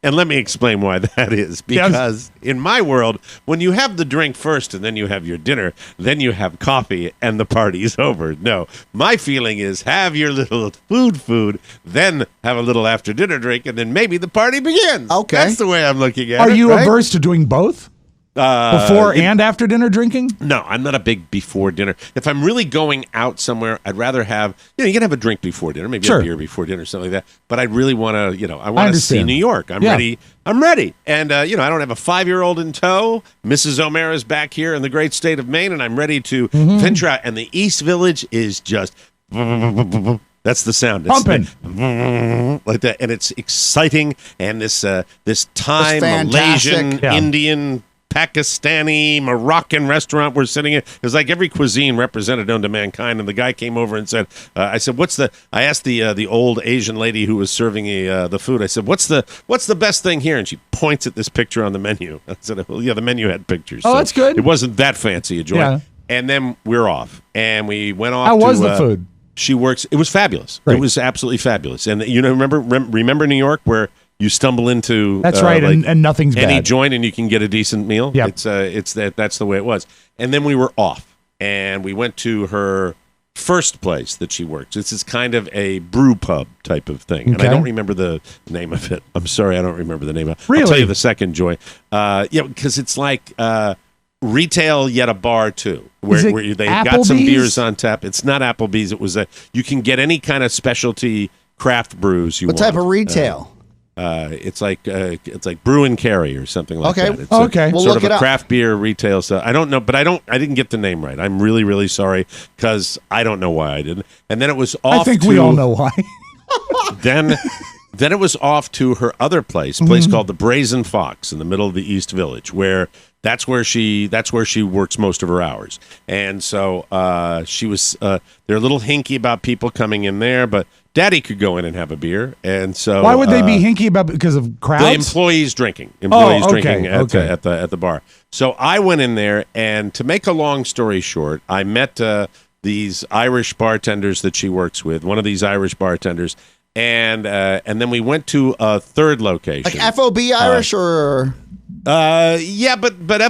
and let me explain why that is. Because in my world, when you have the drink first and then you have your dinner, then you have coffee and the party's over. No, my feeling is have your little food, then have a little after dinner drink, and then maybe the party begins. Okay. That's the way I'm looking at it. Are you right? averse to doing both? Before and after dinner drinking? No, I'm not a big before dinner. If I'm really going out somewhere, I'd rather have, you can have a drink before dinner, maybe a beer before dinner, something like that. But I really want to, I want to see New York. I'm ready. I'm ready. And, I don't have a 5-year-old in tow. Mrs. O'Mara's back here in the great state of Maine, and I'm ready to venture out. And the East Village is just... That's the sound. It's pumping like that, and it's exciting. And this Thai, Malaysian, Indian, Pakistani, Moroccan restaurant we're sitting in. It was like every cuisine represented known to mankind. And the guy came over and said, "I said, I asked the old Asian lady who was serving the food. I said, what's the best thing here?" And she points at this picture on the menu. I said, "Well, yeah, the menu had pictures. Oh, so that's good. It wasn't that fancy a joint." Yeah. And then we're off, and we went off. How was the food? She works. It was fabulous. Right. It was absolutely fabulous. And remember New York, where you stumble into that's right, and nothing's any bad. joint and you can get a decent meal. Yep. That's the way it was. And then we were off, and we went to her first place that she works. It's this kind of a brew pub type of thing, and I don't remember the name of it. I'm sorry, I don't remember the name of it. Really? I'll tell you the second joint. Because it's like retail yet a bar too, where they've got some beers on tap. It's not Applebee's. It was you can get any kind of specialty craft brews you want. What type of retail? It's like Brew and Carry or something like that. It's okay. We'll sort look of it a up. craft beer retail stuff. I don't know, but I didn't get the name right. I'm really, really sorry, because I don't know why I didn't. And then it was off. I think we all know why. Then it was off to her other place called the Brazen Fox in the middle of the East Village, where that's where she works most of her hours. And so she was they're a little hinky about people coming in there, but Daddy could go in and have a beer. And so why would they be hinky about because of crowds? The employees drinking. Drinking at the bar. So I went in there, and to make a long story short, I met these Irish bartenders that she works with. One of these Irish bartenders. And then we went to a third location. Like FOB Irish or? But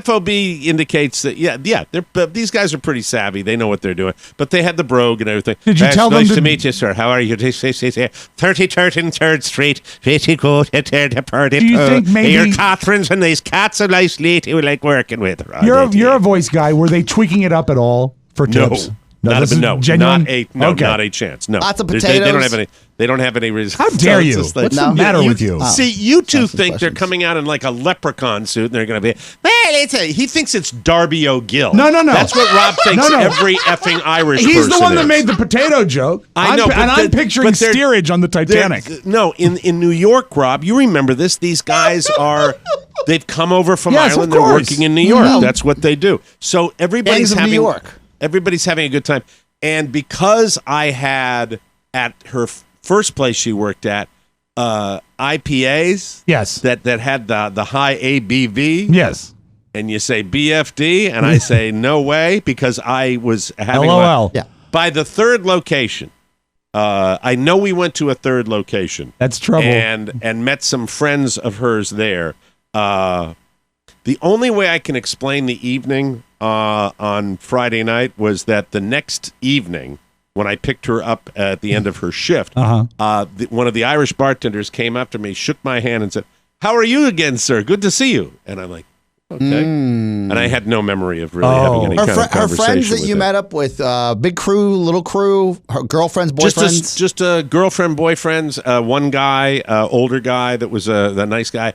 FOB indicates that these guys are pretty savvy. They know what they're doing. But they had the brogue and everything. Did you tell them nice to meet you, sir? How are you? 33rd and 3rd Street. Very good. The party. Do you think maybe your Catherines and these cats are nice lady we like working with? You're a voice guy. Were they tweaking it up at all for tips? Not a chance. No, lots of potatoes. They don't have any reason. How dare you? What's the matter with you? See, you two think they're coming out in like a leprechaun suit, and they're going to be. Well, he thinks it's Darby O'Gill. No. That's what Rob thinks. Every effing Irish. He's person the one is. that made the potato joke. I know, I'm picturing steerage on the Titanic. No, in New York, Rob, you remember this? These guys are. They've come over from Ireland. They're working in New York. That's what they do. So everybody's having New York. Everybody's having a good time. And because I had at her first place she worked at IPAs, yes, that had the high ABV, yes, and you say BFD, and I say no way, because I was having LOL. By the third location. I know we went to a third location. That's trouble. And met some friends of hers there. The only way I can explain the evening on Friday night was that the next evening, when I picked her up at the end of her shift, one of the Irish bartenders came up to me, shook my hand, and said, "How are you again, sir? Good to see you." And I'm like, okay. And I had no memory of really having any kind of conversation. Her friends that you met up with, big crew, little crew, her girlfriends, boyfriends? Just girlfriend, boyfriends, one guy, older guy that was the nice guy.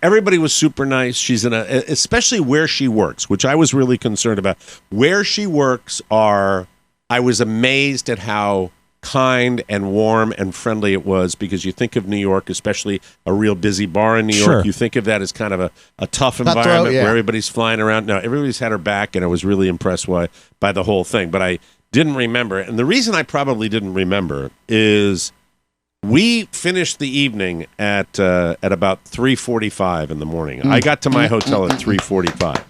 Everybody was super nice. She's especially where she works, which I was really concerned about. Where she works I was amazed at how kind and warm and friendly it was, because you think of New York, especially a real busy bar in New York, you think of that as kind of a tough environment where everybody's flying around. No, everybody's had her back, and I was really impressed by the whole thing. But didn't remember. And the reason I probably didn't remember is we finished the evening at about 3:45 in the morning. I got to my hotel at 3:45.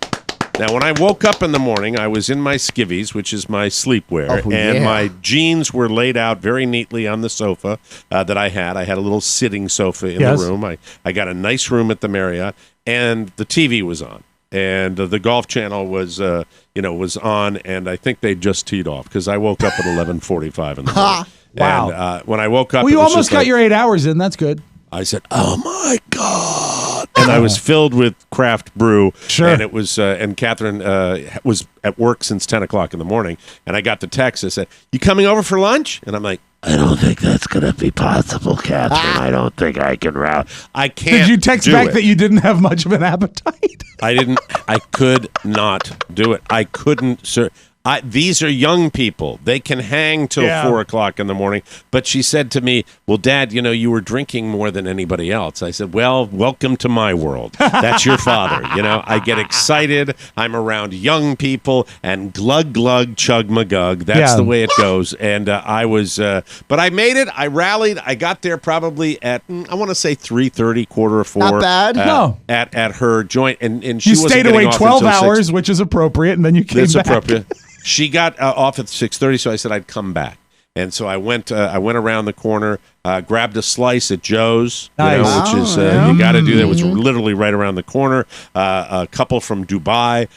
Now, when I woke up in the morning, I was in my skivvies, which is my sleepwear, and my jeans were laid out very neatly on the sofa that I had. I had a little sitting sofa in the room. I got a nice room at the Marriott, and the TV was on. And the Golf Channel was, was on, and I think they just teed off because I woke up at 11:45 in the morning. Wow! And when I woke up, well, you almost got your 8 hours in. That's good. I said, "Oh my God!" And I was filled with craft brew. Sure. And it was, and Catherine was at work since 10 o'clock in the morning. And I got the text that said, "You coming over for lunch?" And I'm like, "I don't think that's going to be possible, Catherine. I don't think I can route. I can't." Did you text back that you didn't have much of an appetite? I didn't. I could not do it. I couldn't, sir. These are young people. They can hang till 4 o'clock in the morning. But she said to me, "Well, Dad, you were drinking more than anybody else." I said, "Well, welcome to my world. That's your father. I get excited. I'm around young people and glug, glug, chug, magug. That's the way it goes." And I was, but I made it. I rallied. I got there probably at, I want to say 3:30, 3:45. Not bad. No. At her joint. And she you stayed away 12 hours, which is appropriate, and then you came back. That's appropriate. She got off at 6:30, so I said I'd come back. And so I went around the corner, grabbed a slice at Joe's, which is you got to do that. It was literally right around the corner. A couple from Dubai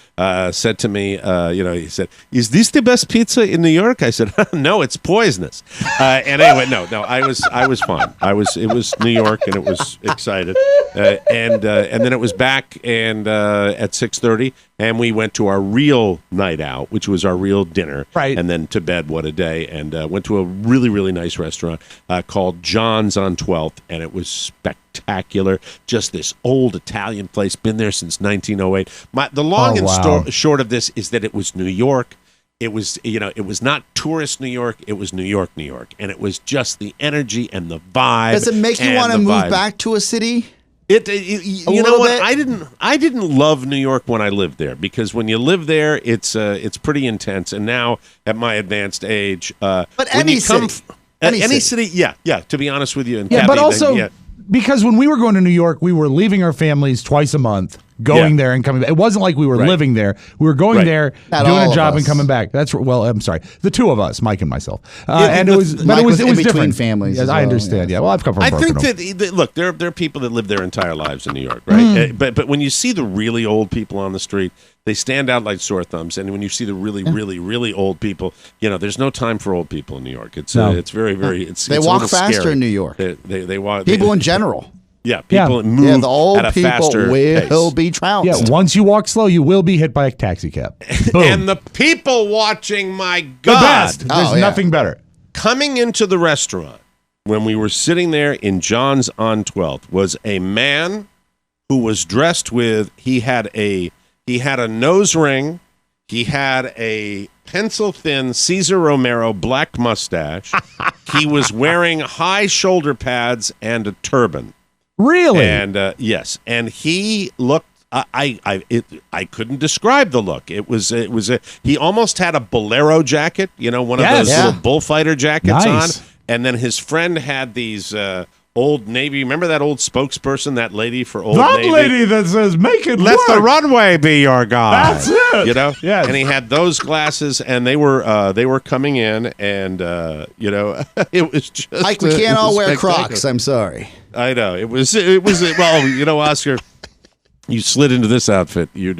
said to me, he said, "Is this the best pizza in New York?" I said, "No, it's poisonous." And anyway, no, I was fine. It was New York, and it was excited. And then it was back and at 6:30, and we went to our real night out, which was our real dinner, right? And then to bed. What a day! And went to a really, really nice restaurant called John's on 12th, and it was spectacular. Just this old Italian place, been there since 1908. The long and short of this is that it was New York. It was, it was not tourist New York. It was New York, New York, and it was just the energy and the vibe. Does it make you want to move back to a city? You know what? I didn't love New York when I lived there, because when you live there, it's pretty intense. And now at my advanced age, but any city, yeah. To be honest with you, and yeah, Kathy, but also because when we were going to New York, we were leaving our families twice a month, going there and coming back. It wasn't like we were living there. We were going there, doing a job and coming back. I'm sorry, the two of us, Mike and myself. And it was between different families. Yes, I understand. Yeah, well, I've come from. I think that look, there are people that live their entire lives in New York, right? But when you see the really old people on the street, they stand out like sore thumbs. And when you see the really, really, really old people, there's no time for old people in New York. It's very, very. They walk faster scary. In New York. They walk. People in general. Yeah, people move the old at a faster pace. will be trounced. Yeah, once you walk slow, you will be hit by a taxi cab. And the people watching, my God. The best. There's nothing better. Coming into the restaurant, when we were sitting there in John's on 12th, was a man who was dressed with, he had a nose ring, he had a pencil-thin Cesar Romero black mustache, he was wearing high shoulder pads and a turban. Really? And yes, and he looked. I couldn't describe the look. It was he almost had a bolero jacket, one of those little bullfighter jackets on. And then his friend had these Old Navy. Remember that old spokesperson, that lady for Old Navy? That lady that says, "Make it Let work. the runway be your guide." That's it. Yes. And he had those glasses, and they were coming in, and it was just like we can't all wear Crocs. I'm sorry. I know it was well, Oscar. You slid into this outfit, you'd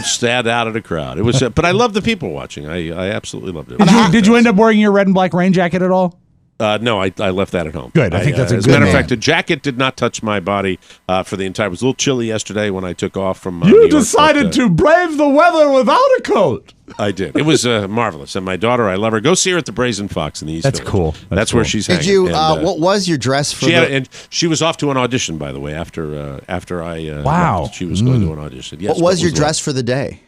stand out of the crowd. It was, but I love the people watching. I absolutely loved it. Did you end up wearing your red and black rain jacket at all? No, I left that at home. Good. I think that's a good. As a matter of fact, the jacket did not touch my body for the entire. It was a little chilly yesterday when I took off from. You decided to brave the weather without a coat. I did. It was marvelous, and my daughter, I love her. Go see her at the Brazen Fox in the East. That's Village. cool. That's where she's hanging. Did you? What was your dress for? And she was off to an audition, by the way. After I left, she was going to an audition. Yes, what was your dress for the day?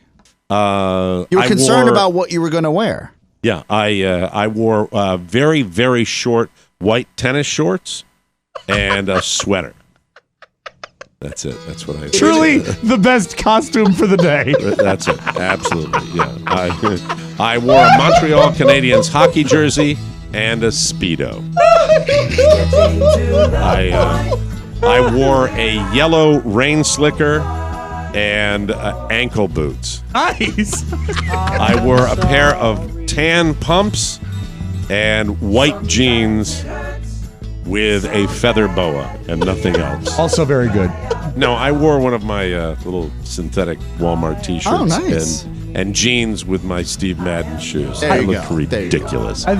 You were concerned about what you were going to wear. Yeah, I wore very, very short white tennis shorts and a sweater. That's it. That's what I. Truly the best costume for the day. That's it. Absolutely. Yeah. I wore a Montreal Canadiens hockey jersey and a Speedo. I wore a yellow rain slicker and ankle boots. Nice. I wore a pair of tan pumps and white jeans with a feather boa and nothing else. Also very good. No, I wore one of my little synthetic Walmart T-shirts. Oh, nice. And jeans with my Steve Madden shoes. There I you look go. ridiculous. I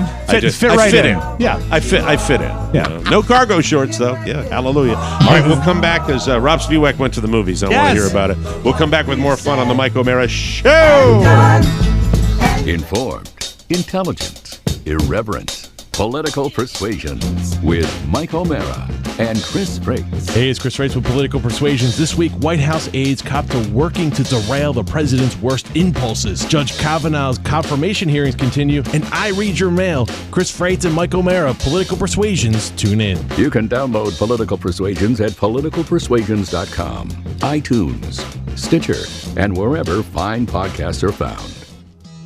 fit right in. Yeah. I fit in. Yeah. No cargo shorts, though. Yeah, hallelujah. All right, we'll come back because Rob Spiewak went to the movies. I want to hear about it. We'll come back with more fun on the Mike O'Mara Show. Informed, intelligent, irreverent, political persuasion with Mike O'Mara and Chris Frakes. Hey, it's Chris Frakes with Political Persuasions. This week, White House aides cop to working to derail the president's worst impulses. Judge Kavanaugh's confirmation hearings continue, and I read your mail. Chris Frakes and Mike O'Mara, Political Persuasions. Tune in. You can download Political Persuasions at politicalpersuasions.com, iTunes, Stitcher, and wherever fine podcasts are found.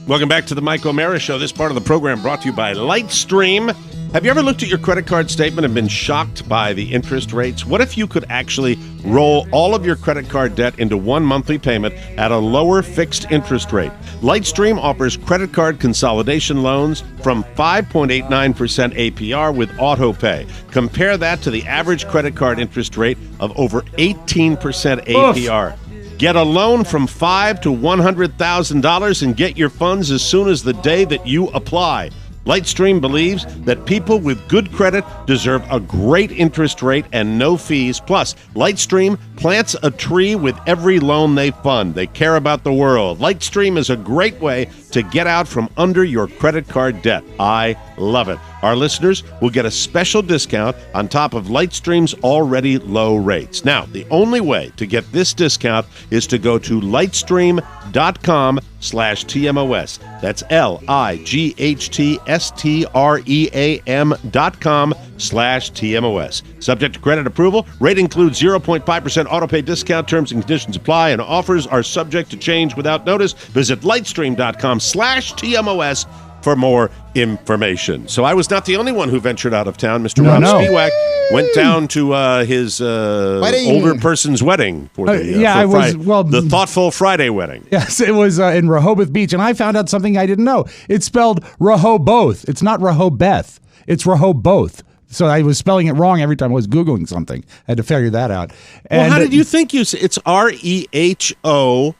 Welcome back to the Mike O'Mara Show. This part of the program brought to you by Lightstream. Have you ever looked at your credit card statement and been shocked by the interest rates? What if you could actually roll all of your credit card debt into one monthly payment at a lower fixed interest rate? Lightstream offers credit card consolidation loans from 5.89% APR with AutoPay. Compare that to the average credit card interest rate of over 18% APR. Oof. Get a loan from $5,000 to $100,000 and get your funds as soon as the day that you apply. Lightstream believes that people with good credit deserve a great interest rate and no fees. Plus, Lightstream plants a tree with every loan they fund. They care about the world. Lightstream is a great way to get out from under your credit card debt. I love it. Our listeners will get a special discount on top of Lightstream's already low rates. Now, the only way to get this discount is to go to lightstream.com/TMOS. That's lightstream.com/TMOS. Subject to credit approval. Rate includes 0.5% autopay discount. Terms and conditions apply, and offers are subject to change without notice. Visit lightstream.com/TMOS for more information. So I was not the only one who ventured out of town. Mr. Rob Spiewak went down to his older person's wedding for the the Thoughtful Friday wedding. Yes, it was in Rehoboth Beach, and I found out something I didn't know. It's spelled Rehoboth. It's not Rehoboth. It's Rehoboth. So I was spelling it wrong every time I was Googling something. I had to figure that out. Well, how did you think you said it's REHOBOTH?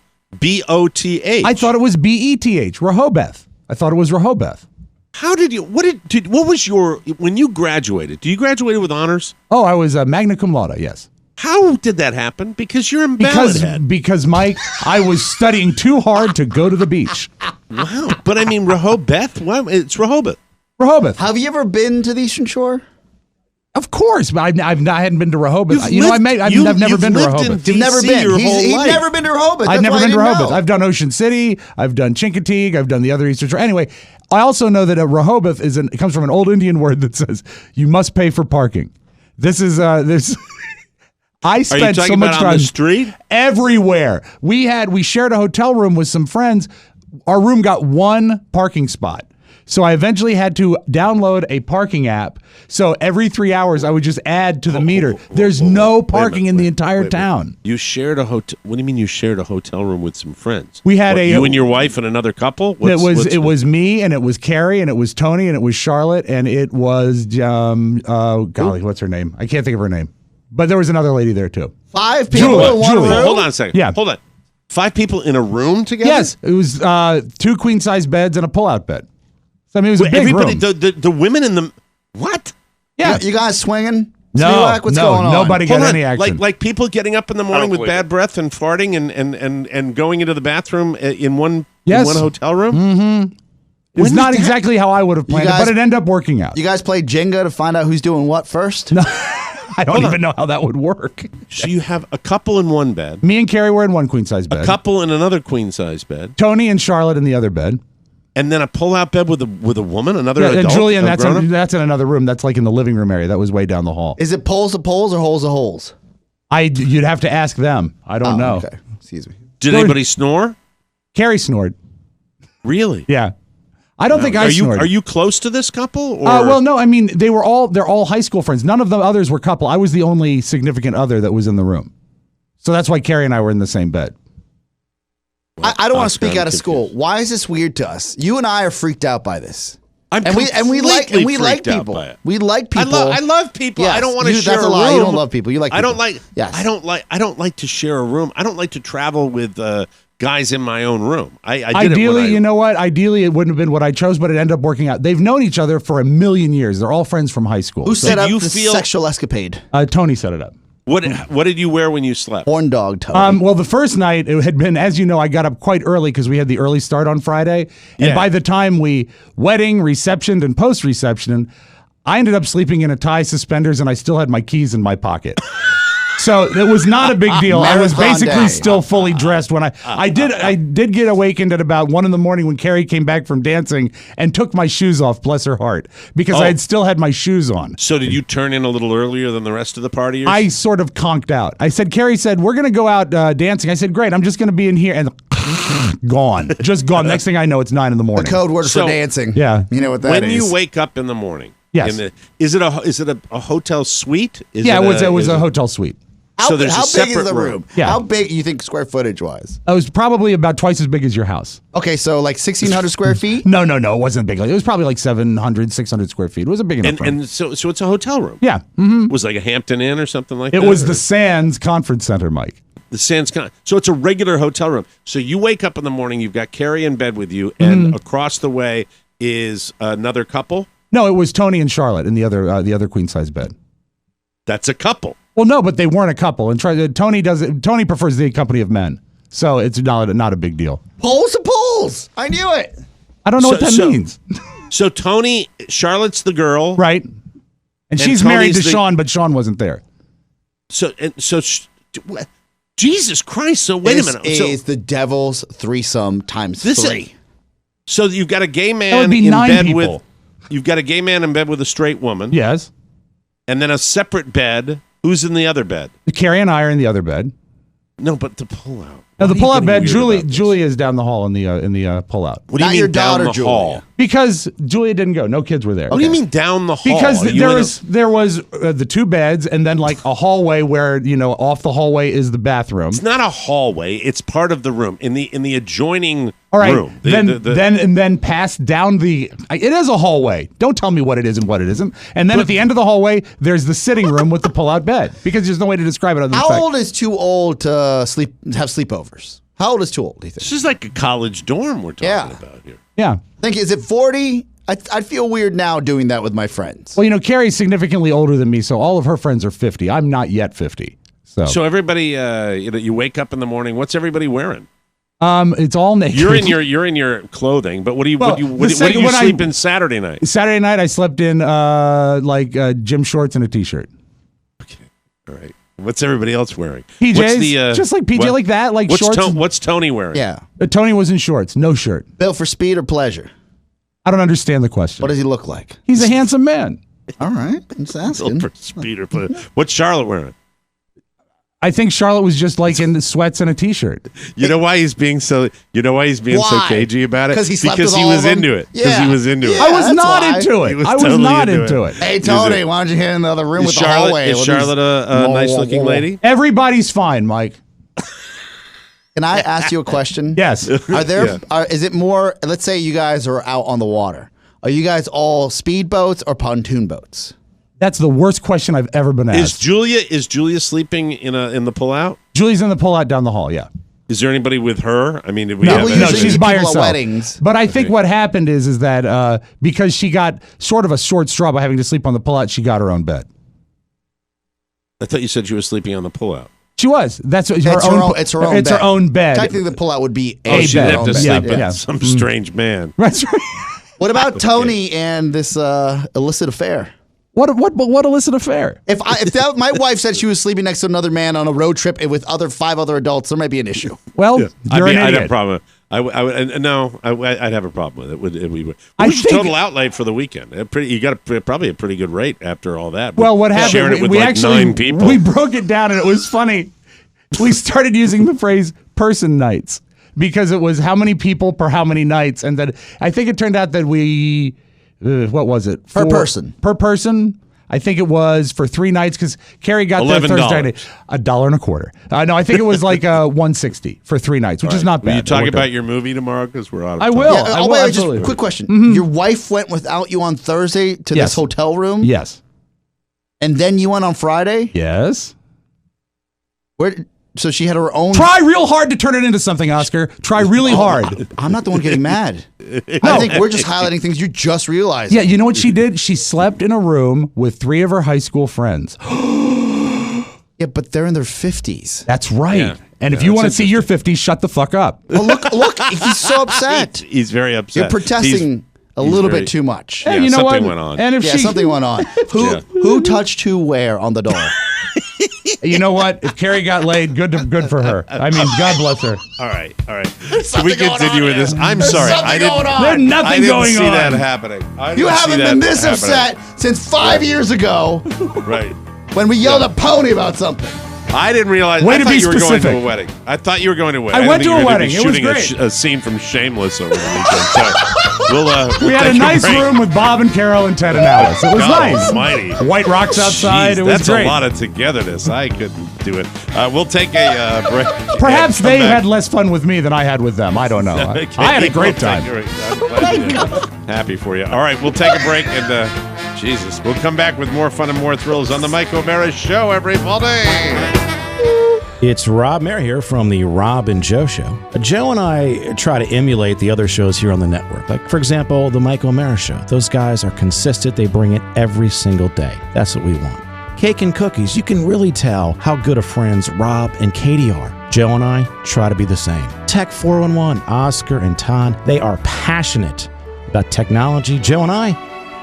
I thought it was BETH, Rehoboth. I thought it was Rehoboth. How did you? What was your when you graduated? Did you graduate with honors? Oh, I was magna cum laude. Yes. How did that happen? Because you're in ballot head. Because Mike, I was studying too hard to go to the beach. Wow, but I mean Rehoboth. Why? It's Rehoboth. Rehoboth. Have you ever been to the Eastern Shore? Of course, but I hadn't been to Rehoboth. I've never been to Rehoboth. You've never been. He's never been to Rehoboth. I've never been to Rehoboth. I've done Ocean City. I've done Chincoteague. I've done the other Eastern Shore. Anyway, I also know that Rehoboth it comes from an old Indian word that says you must pay for parking. This is this. I spent so much time on the street everywhere. We shared a hotel room with some friends. Our room got one parking spot. So I eventually had to download a parking app. So every 3 hours, I would just add to the meter. There's no parking in the entire town. You shared a hotel. What do you mean you shared a hotel room with some friends? We had you and your wife and another couple. It was me, and it was Carrie, and it was Tony, and it was Charlotte, and it was golly, what's her name? I can't think of her name. But there was another lady there too. 5 people in one room. Hold on a second. Yeah, hold on. 5 people in a room together? Yes, it was 2 queen size beds and a pull-out bed. I mean, it was a big room. The women in the what? Yeah, you guys swinging? No, what's going on? Nobody got any action. Like people getting up in the morning with bad breath and farting and going into the bathroom in one hotel room. Mm-hmm. It's not exactly how I would have planned it, but it ended up working out. You guys played Jenga to find out who's doing what first? No, I don't even know how that would work. So you have a couple in one bed. Me and Carrie were in one queen size bed. A couple in another queen size bed. Tony and Charlotte in the other bed. And then a pull-out bed with a woman, another adult. And Julian, that's in another room. That's like in the living room area. That was way down the hall. Is it poles to poles or holes to holes? You'd have to ask them. I don't know. Okay, excuse me. Did anybody snore? Carrie snored. Really? Yeah. I don't think I snorted. Are you close to this couple? Or? Well, no. I mean, they're all high school friends. None of the others were couple. I was the only significant other that was in the room. So that's why Carrie and I were in the same bed. I don't want to speak out of school. Why is this weird to us? You and I are freaked out by this. We like people. We like people. I love people. Yes, I don't want to share that's a lie. room. You don't love people. You like people. Yes. I don't like to share a room. I don't like to travel with guys in my own room. Ideally, you know what? Ideally, it wouldn't have been what I chose, but it ended up working out. They've known each other for a million years. They're all friends from high school. Who set up the sexual escapade? Tony set it up. What did you wear when you slept? Horn dog, Tony. Well, the first night, it had been, as you know, I got up quite early because we had the early start on Friday. And by the time we wedding, reception, and post-reception, I ended up sleeping in a tie, suspenders, and I still had my keys in my pocket. So it was not a big deal. I was basically still fully dressed when I did get awakened at about 1 a.m. when Carrie came back from dancing and took my shoes off, bless her heart, because I had still had my shoes on. So did you turn in a little earlier than the rest of the partiers? I sort of conked out. Carrie said, we're going to go out dancing. I said, great, I'm just going to be in here. And gone. Just gone. Next thing I know, it's 9 a.m. The code word for dancing. Yeah. You know what that is. When you wake up in the morning, yes. Is it a hotel suite? It was a hotel suite. How big is the room? Yeah. How big you think square footage wise? It was probably about twice as big as your house. Okay, so like 1,600 square feet? No, it wasn't big. It was probably like 700, 600 square feet. It was a big enough room. And so it's a hotel room? Yeah. Mm-hmm. Was it like a Hampton Inn or something like that? It was the Sands Conference Center, Mike. The Sands So it's a regular hotel room. So you wake up in the morning, you've got Carrie in bed with you, and across the way is another couple? No, it was Tony and Charlotte in the other queen size bed. That's a couple. Well, no, but they weren't a couple. And Tony prefers the company of men, so it's not a big deal. Poles to poles. I knew it. I don't know what that means. So Charlotte's the girl, right? And she's married to Sean, but Sean wasn't there. Jesus Christ! So wait a minute. This is the devil's threesome times 3. So you've got a gay man that would be in 9 bed people. with. You've got a gay man in bed with a straight woman. Yes. And then a separate bed. Who's in the other bed? Carrie and I are in the other bed. No, but the pullout. Now, the pullout bed, Julia is down the hall in the pullout. What do you mean your down daughter, the hall? Because Julia didn't go. No kids were there. What do you mean down the hall? Because there was the 2 beds and then like a hallway where, off the hallway is the bathroom. It's not a hallway. It's part of the room in the adjoining All right, room. Then pass down it is a hallway. Don't tell me what it is and what it isn't. And then at the end of the hallway, there's the sitting room with the pull-out bed. Because there's no way to describe it other than How old is too old to have sleepovers? How old is too old, do you think? This is like a college dorm we're talking about here. Yeah. Is it 40? I'd feel weird now doing that with my friends. Well, Carrie's significantly older than me, so all of her friends are 50. I'm not yet 50. So everybody, you wake up in the morning. What's everybody wearing? It's all naked. You're in your clothing, but what do you sleep in Saturday night? Saturday night, I slept in gym shorts and a t-shirt. Okay, all right. What's everybody else wearing? PJs, just like PJ, like that, like shorts. What's Tony wearing? Yeah, Tony was in shorts, no shirt. Built for speed or pleasure? I don't understand the question. What does he look like? He's a handsome man. All right, just asking. Built for speed or pleasure. What's Charlotte wearing? I think Charlotte was just like in the sweats and a t-shirt. You know why he's being so cagey about it? Because he was into it. Because he was into it. I was not into it. I was not into it. Hey Tony, why don't you hit in the other room with the hallway? Is Charlotte a nice looking lady? Everybody's fine, Mike. Can I ask you a question? Yes. Is it more? Let's say you guys are out on the water. Are you guys all speedboats or pontoon boats? That's the worst question I've ever been asked. Is Julia sleeping in the pullout? Julie's in the pullout down the hall. Yeah. Is there anybody with her? I mean, no, she's by herself. Weddings. But I think what happened is that because she got sort of a short straw by having to sleep on the pullout, she got her own bed. I thought you said she was sleeping on the pullout. She was. It's her own bed. Technically, the pullout would be a she'd bed. have to sleep with some strange man. That's right. What about Tony and this illicit affair? What illicit affair? If my wife said she was sleeping next to another man on a road trip with 5 other adults, there might be an issue. Well, you're an idiot. I'd have a problem. I'd have a problem with it. What's your total outlay for the weekend? You got probably a pretty good rate after all that. Well, what happened? Sharing it with 9 people. We broke it down, and it was funny. We started using the phrase "person nights." because it was how many people per how many nights, and then I think it turned out that we, what was it? Per person. Per person. I think it was for 3 nights because Carrie got there Thursday night. $1.25. No, I think it was like $1.60 for 3 nights, which is not bad. Will you talk about your movie tomorrow? Because we're out of time. I will. Yeah, I will. Just quick question. Your wife went without you on Thursday to this hotel room? Yes. And then you went on Friday? Yes. So she had her own... Try real hard to turn it into something, Oscar. Try really hard. I'm not the one getting mad. I think we're just highlighting things you just realized. Yeah, you know what she did? She slept in a room with 3 of her high school friends. Yeah, but they're in their 50s. That's right. Yeah. And if you want to see your 50s, shut the fuck up. Well, look, he's so upset. He's very upset. You're protesting a little bit too much. Yeah, you know something what? went on. And if something went on. Who touched who where on the door? You know what? If Carrie got laid, good for her. I mean, God bless her. All right. Can we continue with this? I'm sorry. There's nothing going on. I didn't see that happening. You haven't been this upset since 5 years ago. Right. When we yelled at Pony about something. I didn't realize. Way I to thought be you were specific. going to a wedding. I thought you were going to a wedding. I went to a wedding. It was shooting great. a scene from Shameless over the weekend. So we'll we had a nice room with Bob and Carol and Ted and Alice. It was nice. Almighty. White rocks outside. Jeez, it was that's great. a lot of togetherness. I couldn't do it. We'll take a break. Perhaps they had less fun with me than I had with them. I don't know. Okay, I had a great time. I'm glad you did. Happy for you. All right, we'll take a break and Jesus, we'll come back with more fun and more thrills on the Mike O'Mara Show every fall day. It's Rob Mayer here from the Rob and Joe Show. Joe and I try to emulate the other shows here on the network. Like, for example, the Mike O'Mara Show. Those guys are consistent. They bring it every single day. That's what we want. Cake and cookies, you can really tell how good of friends Rob and Katie are. Joe and I try to be the same. Tech 411, Oscar and Todd, they are passionate about technology. Joe and I,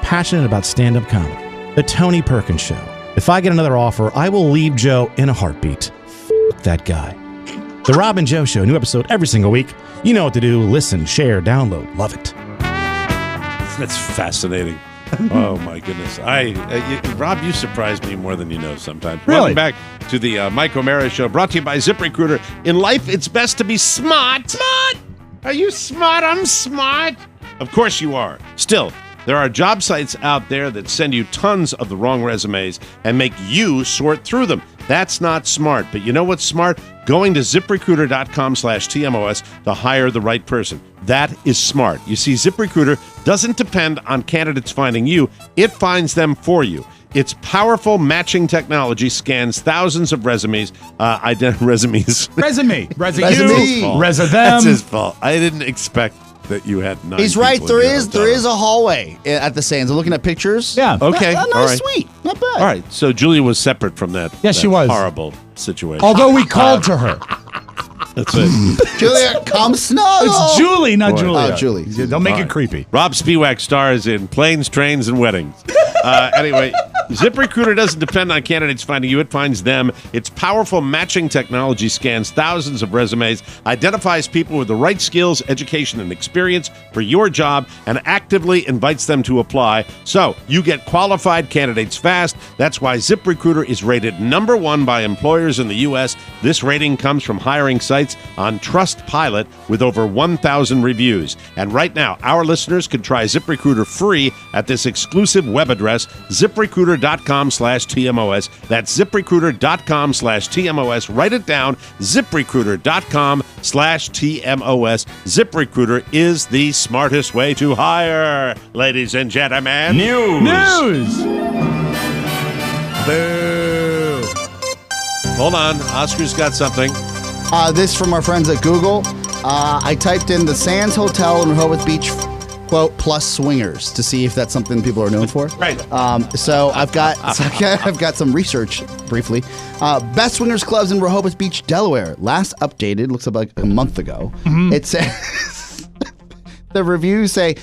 passionate about stand-up comedy. The Tony Perkins Show. If I get another offer, I will leave Joe in a heartbeat. That guy. The Rob and Joe Show, new episode every single week. You know what to do. Listen, share, download. Love it. That's fascinating. Oh, my goodness. Rob, you surprise me more than you know sometimes. Really? Welcome back to the Mike O'Mara Show, brought to you by ZipRecruiter. In life, it's best to be smart. Smart? Are you smart? I'm smart. Of course you are. Still, there are job sites out there that send you tons of the wrong resumes and make you sort through them. That's not smart. But you know what's smart? Going to ZipRecruiter.com/TMOS to hire the right person. That is smart. You see, ZipRecruiter doesn't depend on candidates finding you. It finds them for you. Its powerful matching technology scans thousands of resumes. Resume. Resume. Resa them. That's his fault. I didn't expect that you had 9 He's right. people There in your is a hallway at the Sands. I'm looking at pictures. Yeah. Okay. Nice, all right. sweet. Not bad. All right. So Julia was separate from that. Yes, she was. Horrible situation. Although we called to her. That's it. Julia, come snuggle. It's Julie, not Julia. Oh, Julie. Don't make it creepy. Rob Spiewak stars in Planes, Trains, and Weddings. Anyway, ZipRecruiter doesn't depend on candidates finding you. It finds them. Its powerful matching technology scans thousands of resumes, identifies people with the right skills, education, and experience for your job, and actively invites them to apply. So you get qualified candidates fast. That's why ZipRecruiter is rated #1 by employers in the U.S. This rating comes from hiring sites on Trustpilot with over 1,000 reviews. And right now, our listeners can try ZipRecruiter free at this exclusive web address, ZipRecruiter.com/TMOS. That's ZipRecruiter.com/TMOS. Write it down, ZipRecruiter.com/TMOS. ZipRecruiter is the smartest way to hire, ladies and gentlemen. News. Boo. Hold on. Oscar's got something. This from our friends at Google. I typed in the Sands Hotel in Rehoboth Beach, quote, plus swingers to see if that's something people are known for. Right. So I've got some research briefly. Best swingers clubs in Rehoboth Beach, Delaware. Last updated, looks like a month ago. Mm-hmm. It says the reviews say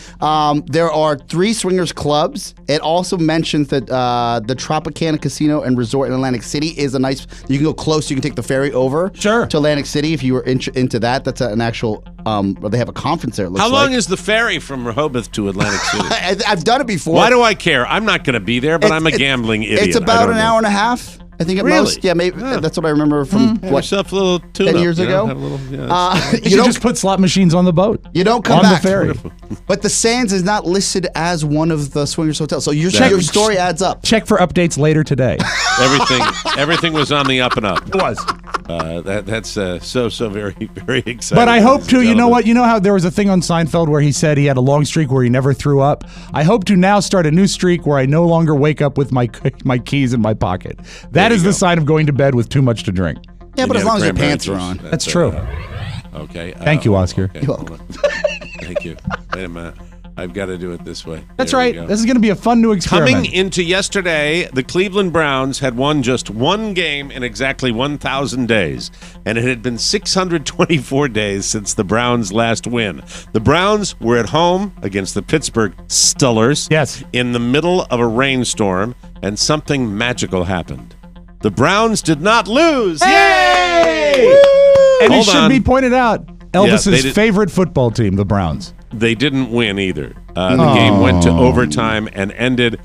there are 3 swingers clubs. It also mentions that the Tropicana Casino and Resort in Atlantic City is a nice. You can go close. You can take the ferry over to Atlantic City if you were into that. That's an actual. They have a conference there. It looks How long like. is the ferry from Rehoboth to Atlantic City? I've done it before. Why do I care? I'm not going to be there, but I'm a gambling idiot. It's about an hour and a half. I think at Really? most. Yeah, maybe that's what I remember from Have yourself a little tune-up, 10 years ago. Have a little, You should just put slot machines on the boat. You don't come on back. the ferry. But the Sands is not listed as one of the Swingers hotels, so your story adds up. Check for updates later today. everything was on the up and up. It was. That's so very, very exciting. But I hope to, you know what? You know how there was a thing on Seinfeld where he said he had a long streak where he never threw up? I hope to now start a new streak where I no longer wake up with my keys in my pocket. That is the sign of going to bed with too much to drink. Yeah, but as long as your pants are on. That's true. Okay. Thank you, Oscar. Okay, You're welcome. Thank you. Wait a minute. I've got to do it this way. That's There we right. go. This is going to be a fun new experiment. Coming into yesterday, the Cleveland Browns had won just one game in exactly 1,000 days, and it had been 624 days since the Browns' last win. The Browns were at home against the Pittsburgh Steelers in the middle of a rainstorm, and something magical happened. The Browns did not lose. Hey! Yay! And it should be pointed out, Elvis's favorite football team, the Browns. They didn't win either. The game went to overtime and ended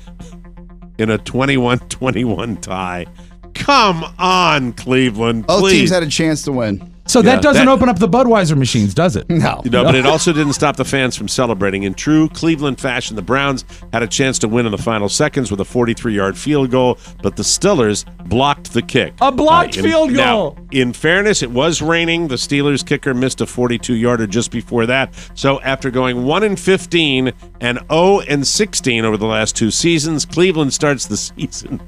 in a 21-21 tie. Come on, Cleveland, Both please. teams had a chance to win. So that doesn't open up the Budweiser machines, does it? No. No, but it also didn't stop the fans from celebrating. In true Cleveland fashion, the Browns had a chance to win in the final seconds with a 43-yard field goal, but the Steelers blocked the kick. A blocked field goal! Now, in fairness, it was raining. The Steelers kicker missed a 42-yarder just before that. So after going 1-15 and 0-16 over the last two seasons, Cleveland starts the season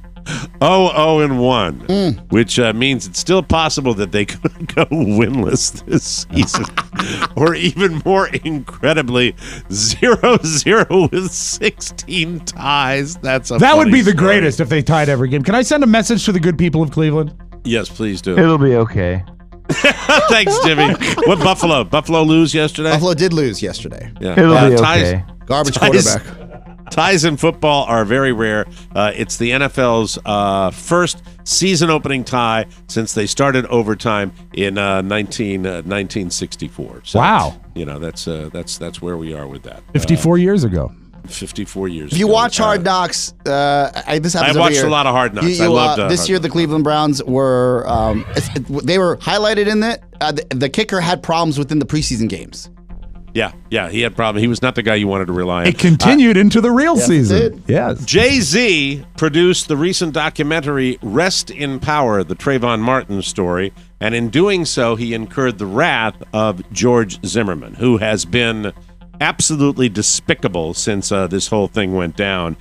0-1, which means it's still possible that they could go winless this season. Or even more incredibly, 0-0 with 16 ties. That would be the greatest if they tied every game. Can I send a message to the good people of Cleveland? Yes, please do. It'll be okay. Thanks, Jimmy. What Buffalo? Buffalo lose yesterday? Buffalo did lose yesterday. Yeah. It'll be okay. Garbage quarterback. Ties in football are very rare. It's the NFL's first season-opening tie since they started overtime in 1964. So, wow. You know, that's where we are with that. 54 years ago. 54 years If you ago. watch Hard Knocks, this happens I every watched year. a lot of Hard Knocks. I loved this Hard year, the Cleveland Browns were they were highlighted in that. The kicker had problems within the preseason games. Yeah, he had problems. He was not the guy you wanted to rely on. It continued into the real season. Yes. Jay-Z produced the recent documentary Rest in Power, the Trayvon Martin story, and in doing so, he incurred the wrath of George Zimmerman, who has been absolutely despicable since this whole thing went down.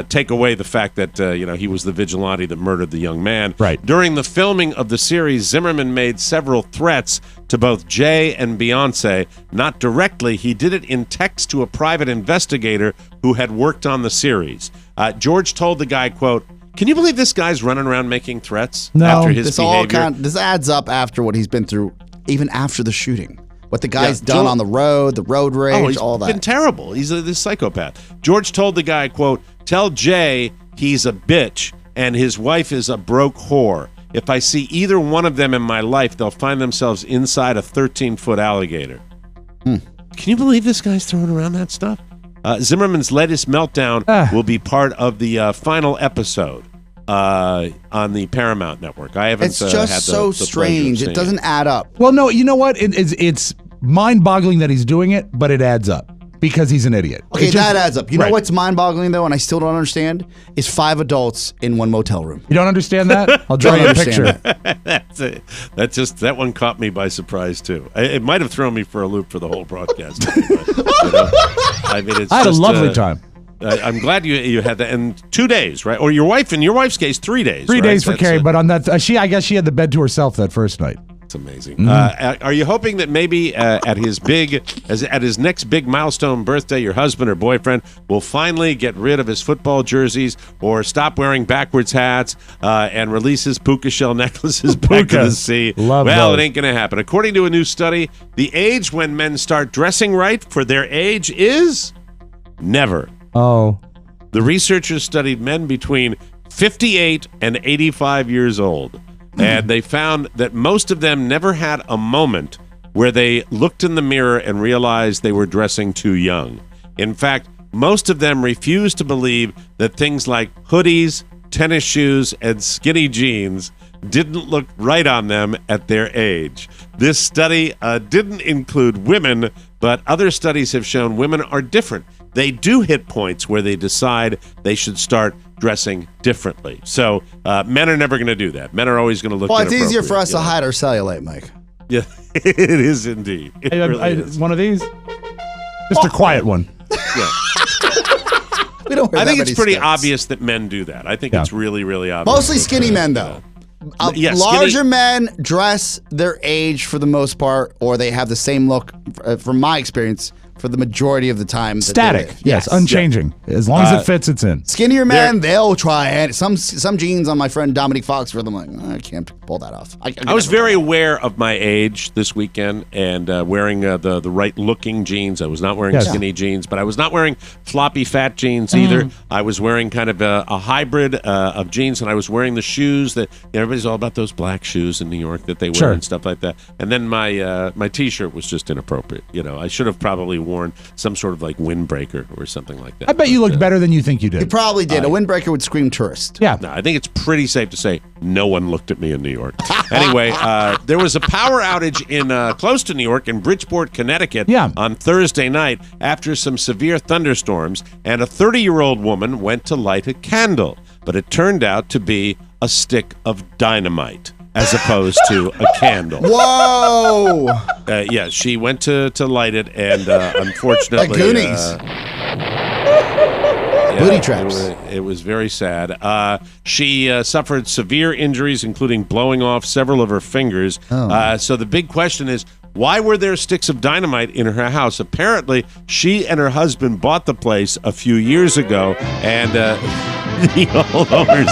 Take away the fact that he was the vigilante that murdered the young man. Right. During the filming of the series, Zimmerman made several threats to both Jay and Beyonce. Not directly, he did it in text to a private investigator who had worked on the series. George told the guy, quote, "Can you believe this guy's running around making threats after his behavior?" This adds up after what he's been through, even after the shooting. What the guy's done on the road rage, all that. He's been terrible. He's this psychopath. George told the guy, quote, "Tell Jay he's a bitch and his wife is a broke whore. If I see either one of them in my life, they'll find themselves inside a 13-foot alligator." Can you believe this guy's throwing around that stuff? Zimmerman's latest meltdown will be part of the final episode on the Paramount Network. I haven't. It's just had so the strange. It doesn't add up. Well, no, you know what? It's mind-boggling that he's doing it, but it adds up because he's an idiot. Okay, that adds up. You know Right. what's mind-boggling though, and I still don't understand, is 5 adults in one motel room. You don't understand that? I'll draw you a picture. That's it. That one caught me by surprise too. It might have thrown me for a loop for the whole broadcast. I mean, it's I had just, a lovely time. I'm glad you had that. And 2 days, right? Or your wife, in your wife's case, 3 days. 3 right? days for That's Carrie, it. but on that, I guess she had the bed to herself that first night. It's amazing. Are you hoping that maybe at his next big milestone birthday, your husband or boyfriend will finally get rid of his football jerseys or stop wearing backwards hats and release his puka shell necklaces back to the sea? Love well, those. it ain't going to happen. According to a new study, the age when men start dressing right for their age is never. Oh. The researchers studied men between 58 and 85 years old, and they found that most of them never had a moment where they looked in the mirror and realized they were dressing too young. In fact, most of them refused to believe that things like hoodies, tennis shoes, and skinny jeans didn't look right on them at their age. This study didn't include women, but other studies have shown women are different. They do hit points where they decide they should start dressing differently. So men are never going to do that. Men are always going to look Well, it's easier for inappropriate, us to hide our cellulite, Mike. Yeah, it is indeed. It really is. One of these? Just a quiet one. Yeah. We don't wear I think that it's many pretty skirts. obvious that men do that. I think it's really, really obvious. Mostly skinny men, though. Yeah, Larger men dress their age for the most part, or they have the same look, from my experience, for the majority of the time. Static. Yes, unchanging. As long as it fits, it's in. Skinnier men, they'll try it. Some jeans on my friend Dominic Fox for them. Like, I can't pull that off. I was very aware of my age this weekend and wearing the right looking jeans. I was not wearing skinny jeans, but I was not wearing floppy fat jeans either. I was wearing kind of a hybrid of jeans, and I was wearing the shoes that everybody's all about, those black shoes in New York that they wear and stuff like that. And then my T-shirt was just inappropriate. I should have probably worn some sort of like windbreaker or something like that. I bet you looked better than you think you did. You probably did. A windbreaker would scream tourist. Yeah. No, I think it's pretty safe to say no one looked at me in New York. Anyway, there was a power outage in close to New York in Bridgeport, Connecticut on Thursday night after some severe thunderstorms, and a 30-year-old woman went to light a candle, but it turned out to be a stick of dynamite as opposed to a candle. Whoa! Yeah, she went to light it, and unfortunately... Like Goonies. Booty traps. It was very sad. She suffered severe injuries, including blowing off several of her fingers. So the big question is, why were there sticks of dynamite in her house? Apparently, she and her husband bought the place a few years ago, and the old owners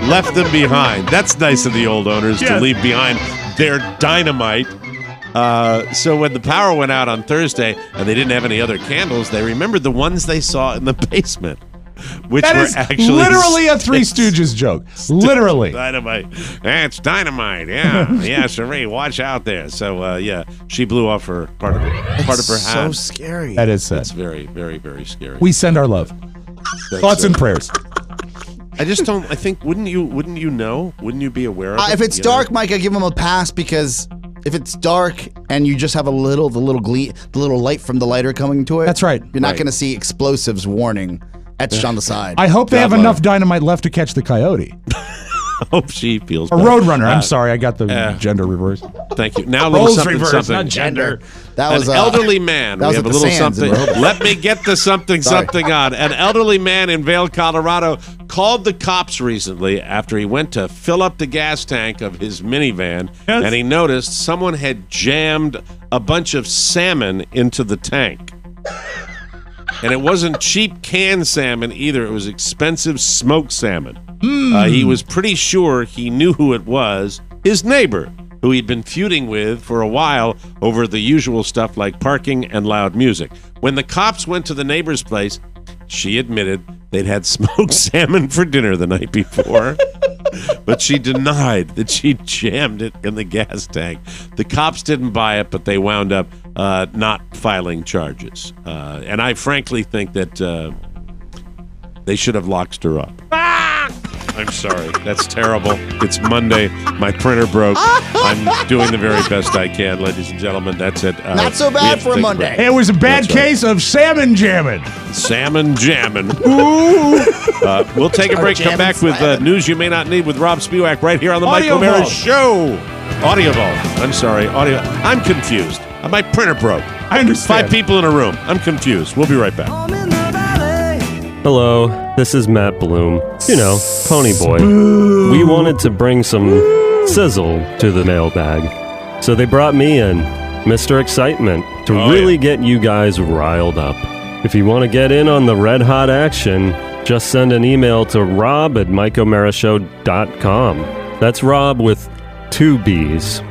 left them behind. That's nice of the old owners to leave behind their dynamite. So when the power went out on Thursday and they didn't have any other candles, they remembered the ones they saw in the basement, which That were is actually literally a Three Stooges joke. Literally. Dynamite. It's dynamite. Yeah. Yeah, Cherie, watch out there. So, she blew off her part of her hand. So scary. That is sad. It's very, very, very scary. We send our love. Thoughts and prayers. I just don't, I think, wouldn't you know? Wouldn't you be aware of it? If it's dark, Mike, I give them a pass, because if it's dark and you just have the little light from the lighter coming to it. That's right. You're not going to see explosives warning etched on the side. I hope they have enough dynamite left to catch the coyote. Hope she feels a better. Roadrunner. I'm sorry, I got the gender reverse. Thank you. Now a little Roles something, reverse, something. not gender. That was an elderly man. That We was have at a the little Sands in something. Rehoboth. Let me get the something on. An elderly man in Vail, Colorado, called the cops recently after he went to fill up the gas tank of his minivan, and he noticed someone had jammed a bunch of salmon into the tank. And it wasn't cheap canned salmon either. It was expensive smoked salmon. He was pretty sure he knew who it was, his neighbor, who he'd been feuding with for a while over the usual stuff like parking and loud music. When the cops went to the neighbor's place, she admitted they'd had smoked salmon for dinner the night before, but she denied that she jammed it in the gas tank. The cops didn't buy it, but they wound up not filing charges. And I frankly think that they should have locked her up. I'm sorry. That's terrible. It's Monday. My printer broke. I'm doing the very best I can, ladies and gentlemen. That's it. Not so bad for a Monday. It was a bad case of salmon jamming. Salmon jamming. Ooh. We'll take a break. Come back with news you may not need with Rob Spiewak right here on the Mike Audio O'Mara Vault. Show. Audio Vault. I'm sorry. Audio. I'm confused. My printer broke. I understand. 5 people in a room. I'm confused. We'll be right back. Hello, this is Matt Bloom. You know, Pony Boy. We wanted to bring some sizzle to the mailbag. So they brought me in, Mr. Excitement, to really get you guys riled up. If you want to get in on the red hot action, just send an email to rob@mikeomarashow.com. That's Rob with 2 B's.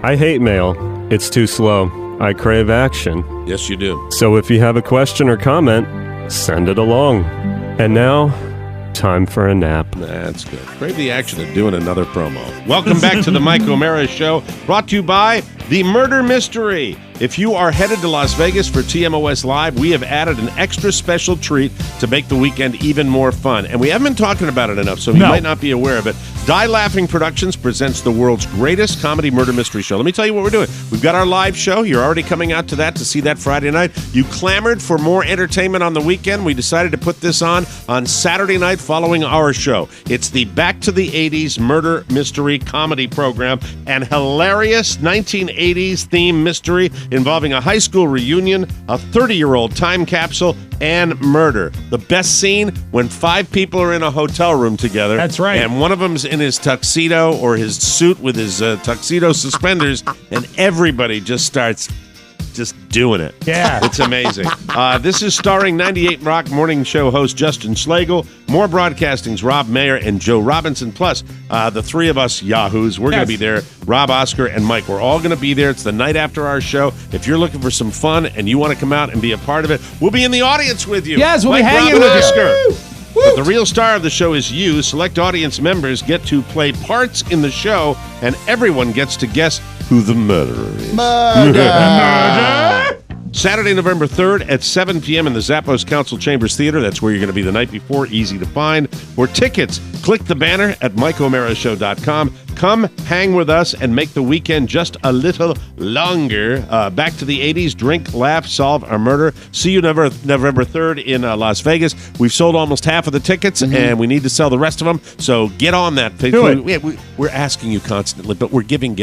I hate mail. It's too slow. I crave action. Yes, you do. So if you have a question or comment, send it along. And now, time for a nap. That's good. Crave the action of doing another promo. Welcome back to the Mike O'Mara Show, brought to you by The Murder Mystery. If you are headed to Las Vegas for TMOS Live, we have added an extra special treat to make the weekend even more fun. And we haven't been talking about it enough, so you might not be aware of it. Die Laughing Productions presents the world's greatest comedy murder mystery show. Let me tell you what we're doing. We've got our live show. You're already coming out to that to see that Friday night. You clamored for more entertainment on the weekend. We decided to put this on Saturday night following our show. It's the Back to the 80s Murder Mystery Comedy Program, an hilarious 1980s theme mystery involving a high school reunion, a 30-year-old time capsule, and murder. The best scene, when 5 people are in a hotel room together. That's right. And one of them's in his tuxedo or his suit with his tuxedo suspenders, and everybody just starts just doing it. Yeah. It's amazing. This is starring 98 Rock Morning Show host Justin Schlegel, More Broadcasting's Rob Mayer and Joe Robinson, plus the three of us yahoos. We're going to be there. Rob, Oscar, and Mike. We're all going to be there. It's the night after our show. If you're looking for some fun and you want to come out and be a part of it, we'll be in the audience with you. Yes, we'll Mike, be hanging Rob, and with Oscar. you. But the real star of the show is you. Select audience members get to play parts in the show, and everyone gets to guess who the murderer is. Murder! Saturday, November 3rd at 7 p.m. in the Zappos Council Chambers Theater. That's where you're going to be the night before. Easy to find. For tickets, click the banner at MikeO'MaraShow.com. Come hang with us and make the weekend just a little longer. Back to the 80s. Drink, laugh, solve a murder. See you November 3rd in Las Vegas. We've sold almost half of the tickets, and we need to sell the rest of them. So get on that. We're asking you constantly, but we're giving.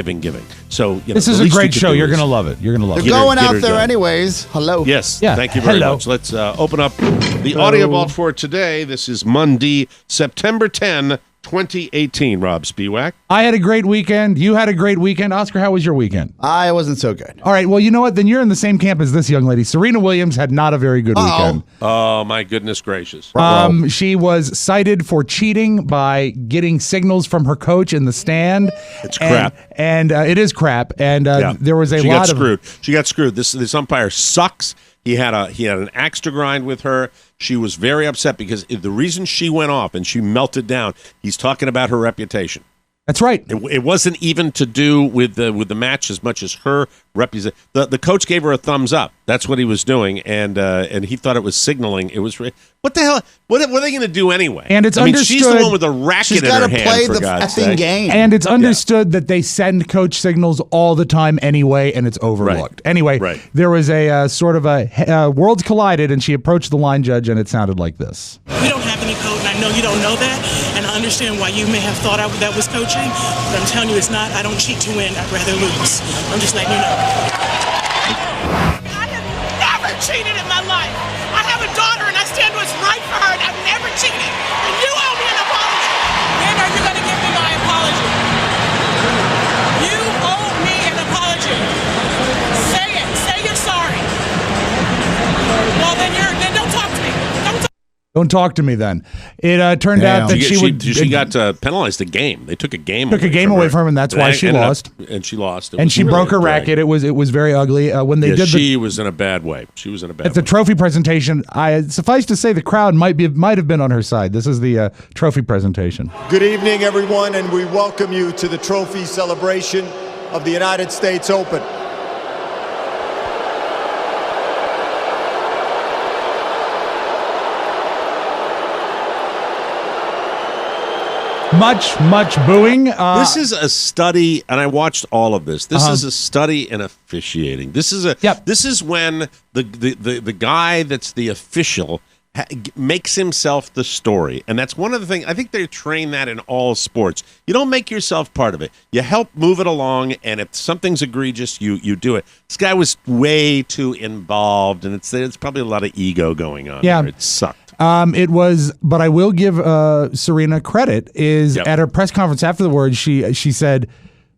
So this is a great show. You're going to love it. You're going to love it. You're going out there anyways. Hello. Yes. Yeah. Thank you very much. Let's open up the audio vault for today. This is Monday, September 10, 2018. Rob Spiewak. I had a great weekend. You had a great weekend. Oscar, how was your weekend? I wasn't so good. All right. Well, you know what? Then you're in the same camp as this young lady. Serena Williams had not a very good weekend. Oh, my goodness gracious. She was cited for cheating by getting signals from her coach in the stand. It's crap. And it is crap. And there was She got screwed. This umpire sucks. He had an axe to grind with her. She was very upset because the reason she went off and she melted down, he's talking about her reputation. That's right. It wasn't even to do with the match as much as her reputation. The coach gave her a thumbs up. That's what he was doing, and he thought it was signaling. It was what the hell? What are they going to do anyway? And it's understood. She's the one with the racket in her hand. She's got to play for the God's effing sake. game. And it's understood that they send coach signals all the time anyway, and it's overlooked. Right. Anyway, there was a sort of a worlds collided, and she approached the line judge, and it sounded like this. We don't have any code, and I know you don't know that, and I understand why you may have thought that was coaching, but I'm telling you it's not. I don't cheat to win. I'd rather lose. I'm just letting you know. I have never cheated in my life. I have a daughter, and I stand what's right for her, and I've never cheated. And you owe me an apology. When are you going to give me my apology? You owe me an apology. Say it. Say you're sorry. Well, then don't talk to me. Don't talk to me then. It turned out that she got penalized a game. They took a game away from her, and that's why she lost. And she lost. And she broke her racket. It was very ugly. When they did she was in a bad way. She was in a bad way. At the trophy presentation, suffice to say the crowd might have been on her side. This is the trophy presentation. Good evening, everyone, and we welcome you to the trophy celebration of the United States Open. Much booing. This is a study, and I watched all of this. This is a study in officiating. This is when the guy that's the official makes himself the story, and that's one of the things. I think they train that in all sports. You don't make yourself part of it. You help move it along, and if something's egregious, you do it. This guy was way too involved, and it's probably a lot of ego going on. Yeah, there. It sucked. It was, but I will give Serena credit. At her press conference afterwards, she said,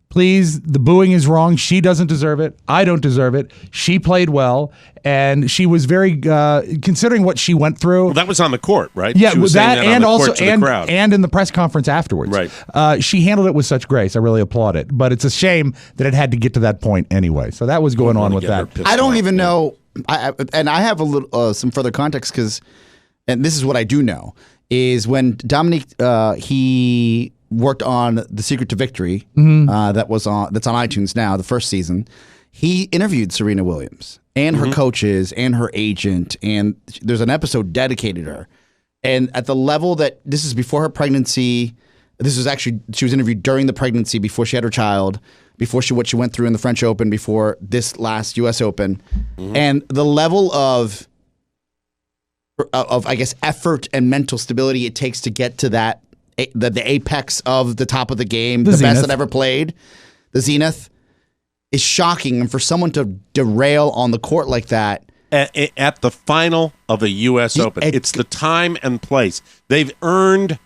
"Please, the booing is wrong. She doesn't deserve it. I don't deserve it. She played well, and she was very considering what she went through." Well, that was on the court, right? Yeah, she was that saying and on the also court to the crowd. and in the press conference afterwards. Right. She handled it with such grace. I really applaud it. But it's a shame that it had to get to that point anyway. So that was going on with that. I don't even know. I have a little some further context because. And this is what I do know, is when Dominique, he worked on The Secret to Victory. That's on iTunes now. The first season, he interviewed Serena Williams and her coaches and her agent, and there's an episode dedicated to her. And at the level that this is before her pregnancy, this was actually she was interviewed during the pregnancy before she had her child, before what she went through in the French Open, before this last U.S. Open, and the level of I guess effort and mental stability it takes to get to that the apex of the top of the game, the best that ever played, the zenith, is shocking. And for someone to derail on the court like that at the final of a U.S. Open, it's the time and place. They've earned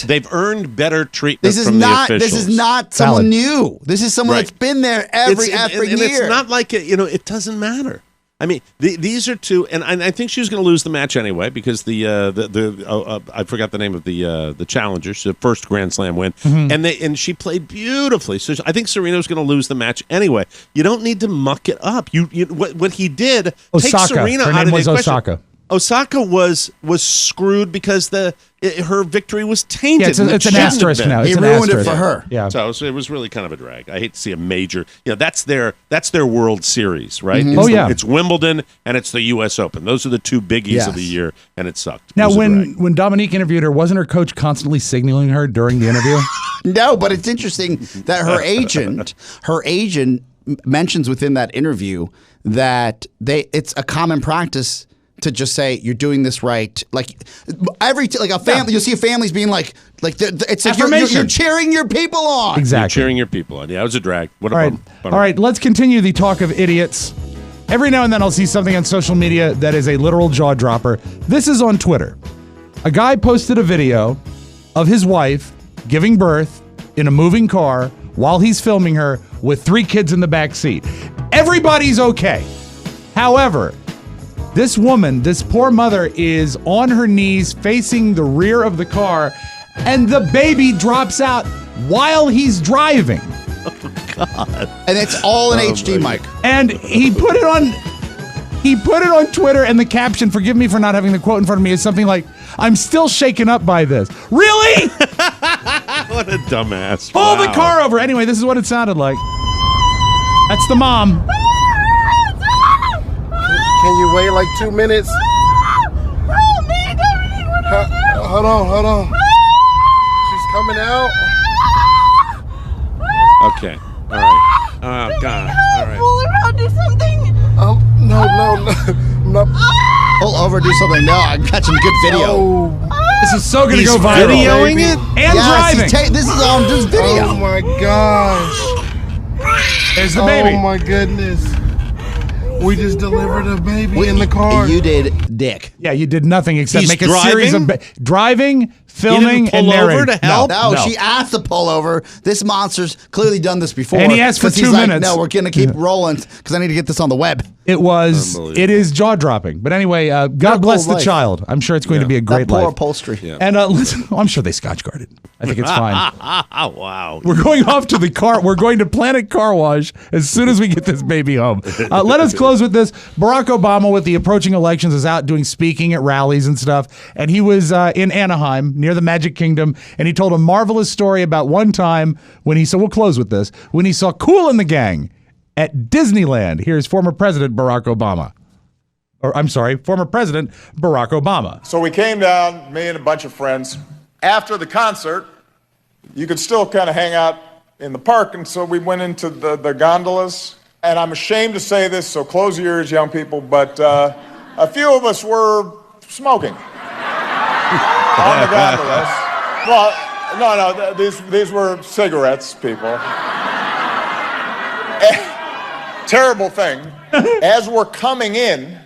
they've earned better treatment from the officials. This is not someone new. This is someone that's been there every year. And it's not like it doesn't matter. I mean, these are two, and I think she was going to lose the match anyway because I forgot the name of the challenger, the first Grand Slam win, and she played beautifully. So I think Serena was going to lose the match anyway. You don't need to muck it up. What he did take Serena out of the equation. Osaka was screwed because her victory was tainted. Yeah, it's an asterisk now. He ruined it for her. Yeah. So it was really kind of a drag. I hate to see a major. That's their World Series, right? It's Wimbledon and it's the U.S. Open. Those are the two biggies of the year, and it sucked. Now, when Dominique interviewed her, wasn't her coach constantly signaling her during the interview? No, but it's interesting that her agent mentions within that interview that it's a common practice to just say you're doing this right, like a family. You'll see families being like it's like you're cheering your people on. Exactly, you're cheering your people on. Yeah, it was a drag. All right, let's continue the talk of idiots. Every now and then I'll see something on social media that is a literal jaw dropper. This is on Twitter. A guy posted a video of his wife giving birth in a moving car while he's filming her with 3 kids in the back seat. Everybody's okay. However, this woman, this poor mother, is on her knees facing the rear of the car, and the baby drops out while he's driving. Oh, God. And it's all in HD, Mike. And he put it on Twitter, and the caption, forgive me for not having the quote in front of me, is something like, "I'm still shaken up by this." Really? What a dumbass. Pull the car over. Anyway, this is what it sounded like. That's the mom. Can you wait like 2 minutes? Hold on. She's coming out. Okay. All right. Oh, God. All right. Pull around, do something. Oh, no. Pull over, do something. No, I'm catching good video. This is so going to go viral. He's videoing it? And driving. This is on this video. Oh, my gosh. There's the baby. Oh, my goodness. We just delivered a baby in the car. You did dick. Yeah, you did nothing except make a driving? series of driving, filming, and narrating. Over to help? No, she asked to pull over. This monster's clearly done this before. And he asked for 2 he's minutes. No, we're going to keep rolling because I need to get this on the web. It is jaw-dropping. But anyway, God bless the child. I'm sure it's going to be a great poor life. upholstery. Yeah. And listen, I'm sure they Scotch guarded. I think it's fine. Wow. We're going off to the car. We're going to Planet Car Wash as soon as we get this baby home. Let us close with this. Barack Obama, with the approaching elections, is out doing speaking at rallies and stuff. And he was in Anaheim near the Magic Kingdom. And he told a marvelous story about one time when we'll close with this, when he saw Kool and the Gang at Disneyland. Here's former President Barack Obama. Former President Barack Obama. So we came down, me and a bunch of friends. After the concert, you could still kind of hang out in the park, and so we went into the gondolas. And I'm ashamed to say this, so close your ears, young people, but a few of us were smoking on the gondolas. Well, no, these were cigarettes, people. Terrible thing. As we're coming in,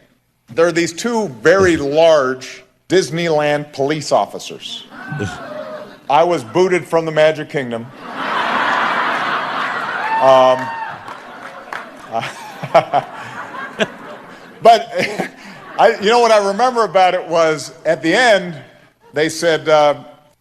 there are these 2 very large Disneyland police officers. I was booted from the Magic Kingdom. But what I remember about it was at the end, they said,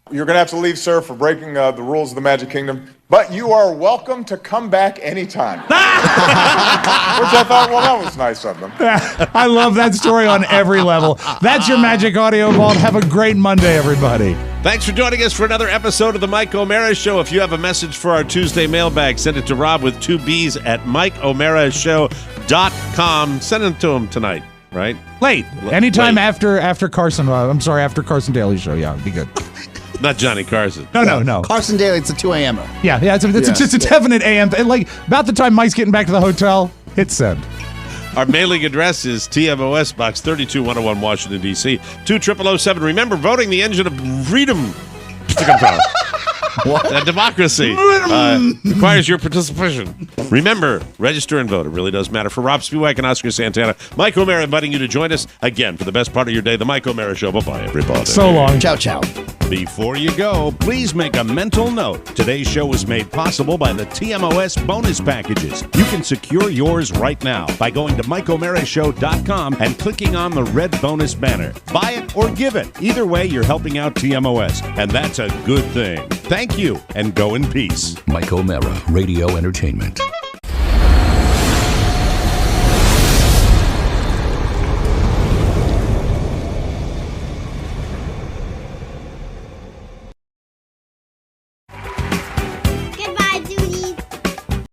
"You're going to have to leave, sir, for breaking the rules of the Magic Kingdom. But you are welcome to come back anytime. Which I thought, well, that was nice of them. I love that story on every level. That's your Magic Audio Vault. Have a great Monday, everybody. Thanks for joining us for another episode of the Mike O'Mara Show. If you have a message for our Tuesday mailbag, send it to Rob with 2 B's at MikeO'MaraShow.com. Send it to him tonight, right? Late. Anytime after Carson. After Carson Daly's show. Yeah, it'd be good. Not Johnny Carson. No. Carson Daly, it's a 2 a.m.er. Yeah, it's a definite AM. Like, about the time Mike's getting back to the hotel, hit send. Our mailing address is TMOS Box 32101, Washington, D.C. 20007. Remember, voting the engine of freedom. What? And democracy requires your participation. Remember, register and vote. It really does matter. For Rob Spiewak and Oscar Santana, Mike O'Mara inviting you to join us again for the best part of your day, the Mike O'Mara Show. Bye-bye, everybody. So long. Ciao, ciao. Before you go, please make a mental note. Today's show was made possible by the TMOS bonus packages. You can secure yours right now by going to MikeO'MaraShow.com and clicking on the red bonus banner. Buy it or give it. Either way, you're helping out TMOS, and that's a good thing. Thank you, and go in peace. Mike O'Mara, Radio Entertainment.